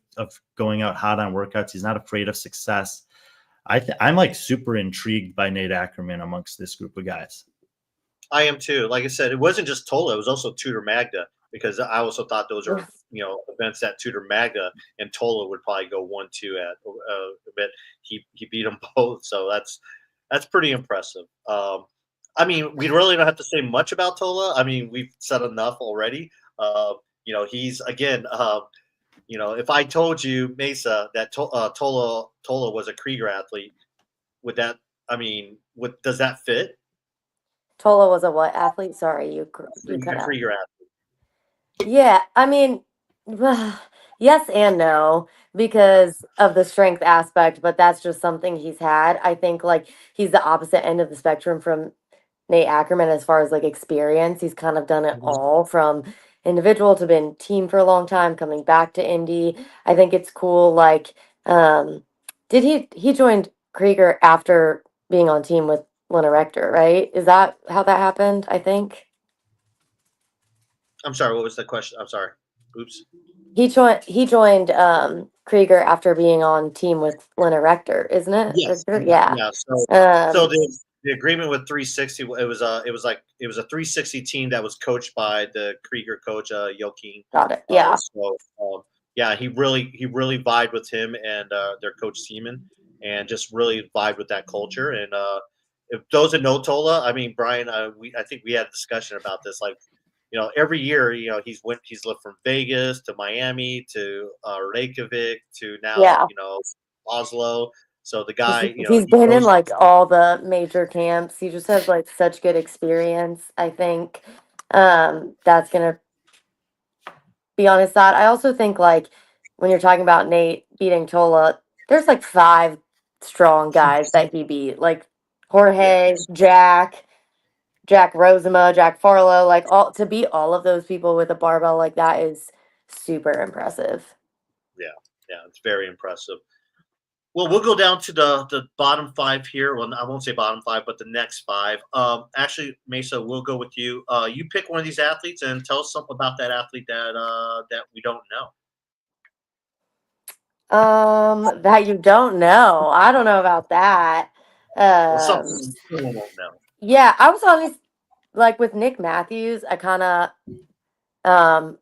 going out hot on workouts. He's not afraid of success. I'm like super intrigued by Nate Ackerman amongst this group of guys. I am too. Like I said, it wasn't just Tola; it was also Tudor Magda, because I also thought those are events that Tudor Magda and Tola would probably go 1-2 at. But he beat them both, so that's pretty impressive. I mean, we really don't have to say much about Tola. I mean, we've said enough already. He's again. If I told you, Maysa, that Tola was a Krieger athlete, does that fit? Tola was a what athlete? Sorry, you cut out. Krieger athlete. Yeah, I mean, yes and no, because of the strength aspect, but that's just something he's had. I think like he's the opposite end of the spectrum from Nate Ackerman as far as like experience. He's kind of done it all, from individual to been team for a long time, coming back to Indy. I think it's cool. Like, he joined Krieger after being on team with Lena Rector, right? Is that how that happened? I think. I'm sorry, what was the question? I'm sorry. Oops. He joined Krieger after being on team with Lena Rector, isn't it? Yes. Yeah. So the agreement with 360, it was a 360 team that was coached by the Krieger coach Joachim. Got it. Yeah. He really vibed with him and their coach Seaman, and just really vibed with that culture. And if those that know Tola, I mean, Brian, I think we had a discussion about this. Like, every year, he's lived from Vegas to Miami to Reykjavik to now, Oslo. So the guy, he's been in like all the major camps. He just has like such good experience. I think that's gonna be on his side. I also think like when you're talking about Nate beating Tola, there's like 5 strong guys that he beat, like Jorge, Jack Rosema, Jack Farlow, like to beat all of those people with a barbell like that is super impressive. Yeah, it's very impressive. Well, we'll go down to the bottom 5 here. Well, I won't say bottom 5, but the next 5. Actually, Maysa, we'll go with you. You pick one of these athletes and tell us something about that athlete that we don't know. That you don't know. I don't know about that. Something you don't know. Yeah, I was honest. like with Nick Matthews, I kind of um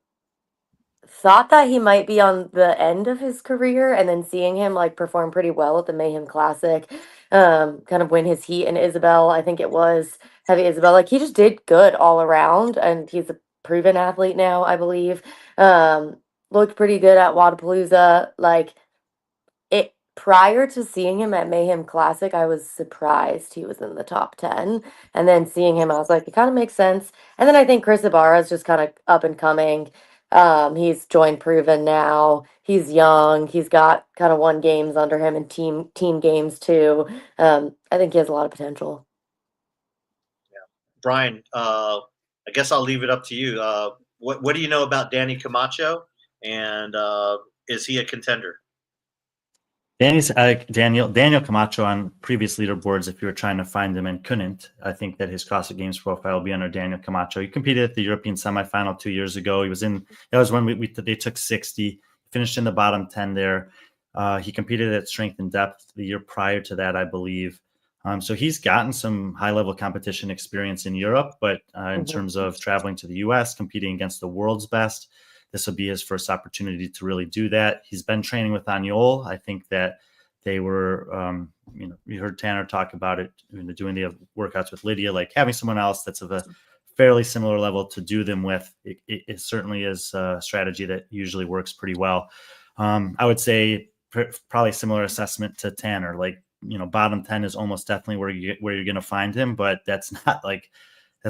thought that he might be on the end of his career, and then seeing him like perform pretty well at the Mayhem Classic, kind of win his heat in Isabel, I think it was heavy Isabel. Like he just did good all around, and he's a proven athlete now, I believe. Looked pretty good at Wadapalooza. Like it prior to seeing him at Mayhem Classic, I was surprised he was in the top 10. And then seeing him, I was like, it kind of makes sense. And then I think Chris Ibarra is just kind of up and coming. He's joined Proven now. He's young. He's got kind of won games under him and team games too. I think he has a lot of potential. Brian, I guess I'll leave it up to you. What do you know about Danny Camacho, and is he a contender? Daniel Camacho on previous leaderboards, if you were trying to find him and couldn't, I think that his CrossFit Games profile will be under Daniel Camacho. He competed at the European semifinal 2 years ago. That was when they took 60, finished in the bottom 10 there. He competed at Strength and Depth the year prior to that, I believe. So he's gotten some high-level competition experience in Europe, but in terms of traveling to the U.S., competing against the world's best, this will be his first opportunity to really do that. He's been training with Aniol. I think that they were, we heard Tanner talk about it, doing the workouts with Lydia, like having someone else that's of a fairly similar level to do them with. It certainly is a strategy that usually works pretty well. I would say probably similar assessment to Tanner, like, bottom 10 is almost definitely where you're going to find him, but that's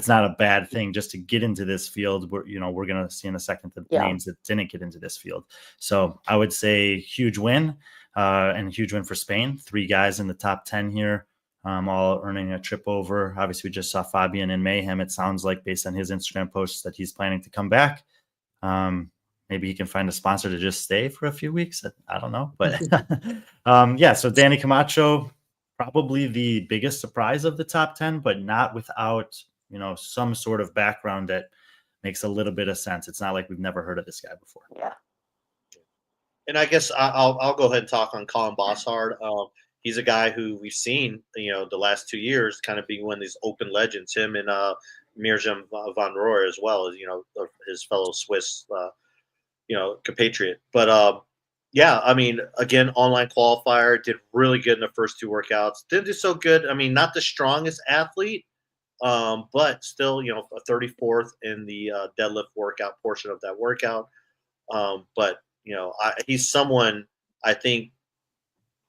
not a bad thing just to get into this field. We're going to see in a second the names that didn't get into this field. So I would say huge win, and huge win for Spain. 3 guys in the top 10 here, all earning a trip over. Obviously, we just saw Fabian in Mayhem. It sounds like, based on his Instagram posts, that he's planning to come back. Maybe he can find a sponsor to just stay for a few weeks. I don't know. But so Danny Camacho, probably the biggest surprise of the top 10, but not without some sort of background that makes a little bit of sense. It's not like we've never heard of this guy before. Yeah. And I guess I'll go ahead and talk on Colin Bossard. He's a guy who we've seen, the last 2 years kind of being one of these open legends, him and Mirjam van Roer, as well as, his fellow Swiss, compatriot. But I mean, again, online qualifier, did really good in the first 2 workouts. Didn't do so good. I mean, not the strongest athlete, but still, a 34th in the deadlift workout portion of that workout. But he's someone, I think,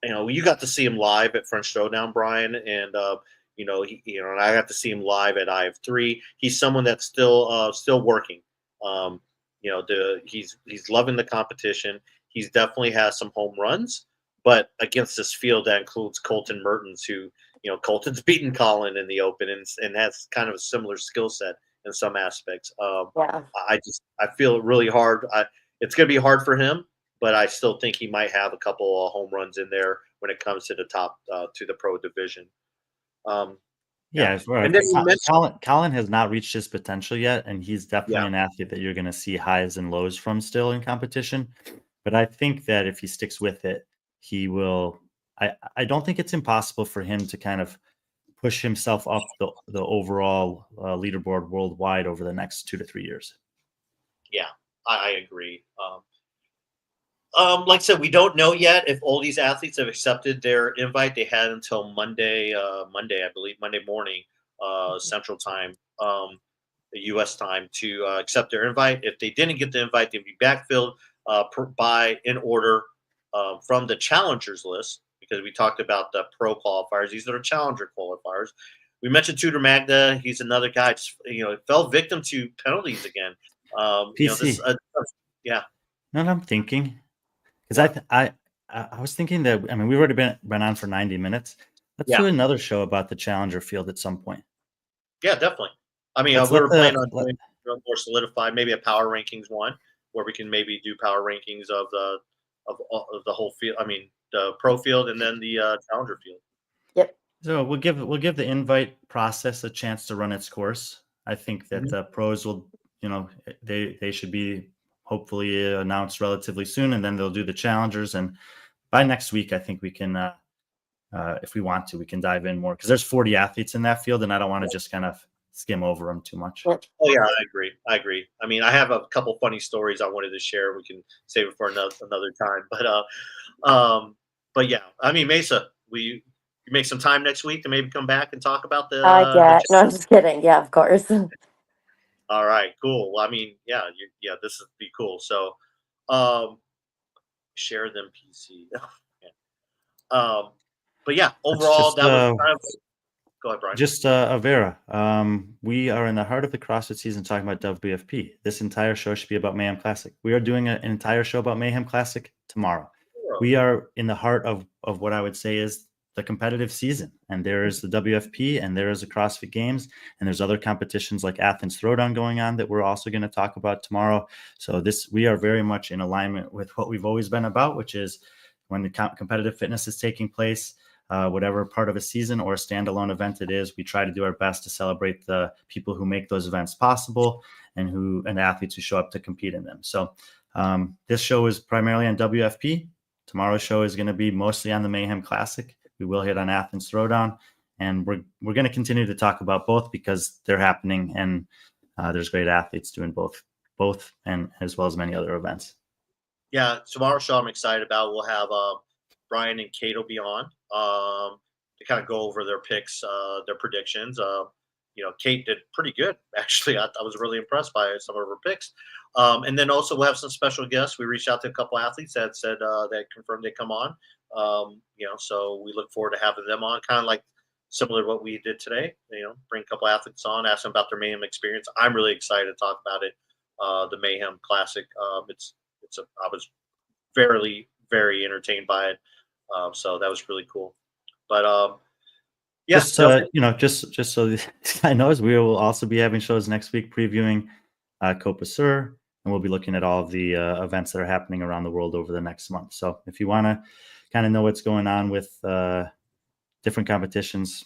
you got to see him live at French Showdown, Brian, and and I got to see him live at IF3. He's someone that's still working. He's loving the competition. He's definitely has some home runs, but against this field that includes Colton Mertens, who, Colton's beaten Colin in the open and has kind of a similar skill set in some aspects. I feel really hard. It's going to be hard for him, but I still think he might have a couple of home runs in there when it comes to the top, to the pro division. And then Colin has not reached his potential yet, and he's definitely an athlete that you're going to see highs and lows from still in competition. But I think that if he sticks with it, he will. I don't think it's impossible for him to kind of push himself up the overall leaderboard worldwide over the next 2 to 3 years. Yeah, I agree. Like I said, we don't know yet if all these athletes have accepted their invite. They had until Monday, I believe, Monday morning, Central Time, the U.S. time, to accept their invite. If they didn't get the invite, they'd be backfilled in order from the challengers list, because we talked about the pro qualifiers. These are the challenger qualifiers. We mentioned Tudor Magda. He's another guy, just, fell victim to penalties again. PC. No, I'm thinking. Because I was thinking that, we've already been on for 90 minutes. Let's do another show about the challenger field at some point. Yeah, definitely. We were planning on doing more solidified, maybe a power rankings one, where we can maybe do power rankings of the whole field. The pro field and then the challenger field. Yep. So we'll give the invite process a chance to run its course. I think that the pros will, they should be hopefully announced relatively soon, and then they'll do the challengers. And by next week, I think we can, if we want to, we can dive in more, because there's 40 athletes in that field, and I don't want to just kind of skim over them too much. Yep. Oh yeah, I agree. I agree. I mean, I have a couple funny stories I wanted to share. We can save it for another time. But yeah, I mean, Maysa, you make some time next week to maybe come back and talk about Yeah, no, I'm just kidding. Yeah, of course. All right, cool. Well, I mean, yeah, this would be cool. So, share them PC. Yeah. But yeah, overall, just, that was kind of. Go ahead, Brian. Just Avera, we are in the heart of the CrossFit season talking about WFP. This entire show should be about Mayhem Classic. We are doing an entire show about Mayhem Classic tomorrow. We are in the heart of what I would say is the competitive season. And there is the WFP and there is the CrossFit Games. And there's other competitions like Athens Throwdown going on that we're also going to talk about tomorrow. So we are very much in alignment with what we've always been about, which is when the competitive fitness is taking place, whatever part of a season or a standalone event it is, we try to do our best to celebrate the people who make those events possible and athletes who show up to compete in them. So this show is primarily on WFP. Tomorrow's show is going to be mostly on the Mayhem Classic. We will hit on Athens Throwdown, and we're going to continue to talk about both because they're happening, and there's great athletes doing both, and as well as many other events. Yeah, tomorrow's show I'm excited about. We'll have Brian and Kate will be on to kind of go over their picks, their predictions. Kate did pretty good, actually. I was really impressed by some of her picks. And then also we'll have some special guests. We reached out to a couple athletes that said that confirmed they come on. So we look forward to having them on, kind of like similar to what we did today. Bring a couple athletes on, ask them about their Mayhem experience. I'm really excited to talk about it. The Mayhem Classic. I was very, very entertained by it. So that was really cool. But yeah, just so the guy knows, we will also be having shows next week previewing Copa Sur, and we'll be looking at all of the events that are happening around the world over the next month. So if you want to kind of know what's going on with different competitions,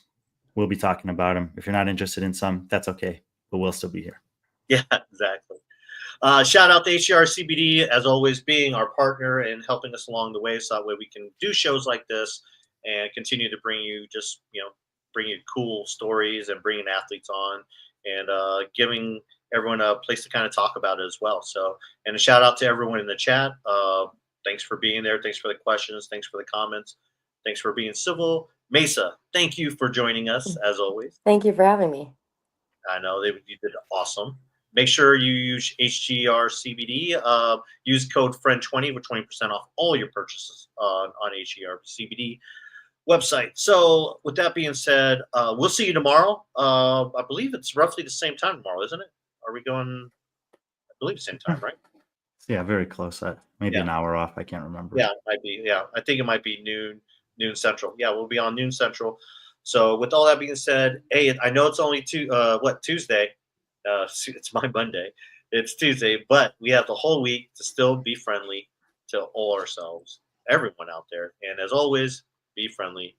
we'll be talking about them. If you're not interested in some, that's okay, but we'll still be here. Yeah, exactly. Shout out to HCR CBD, as always, being our partner and helping us along the way, so that way we can do shows like this and continue to bring you cool stories and bringing athletes on and giving everyone a place to kind of talk about it as well. So, and a shout out to everyone in the chat. Thanks for being there. Thanks for the questions. Thanks for the comments. Thanks for being civil. Maysa, thank you for joining us, as always. Thank you for having me. I know you did awesome. Make sure you use HGR CBD. Use code FRIEND20 with 20% off all your purchases on HGR CBD website. So with that being said, we'll see you tomorrow. I believe it's roughly the same time tomorrow, isn't it? Are we going? I believe the same time, right? Yeah, very close. Maybe an hour off. I can't remember. Yeah, it might be. Yeah, I think it might be noon Central. Yeah, we'll be on noon Central. So with all that being said, hey, I know it's only Tuesday. It's my Monday. It's Tuesday, but we have the whole week to still be friendly to all ourselves, everyone out there. And as always, be friendly.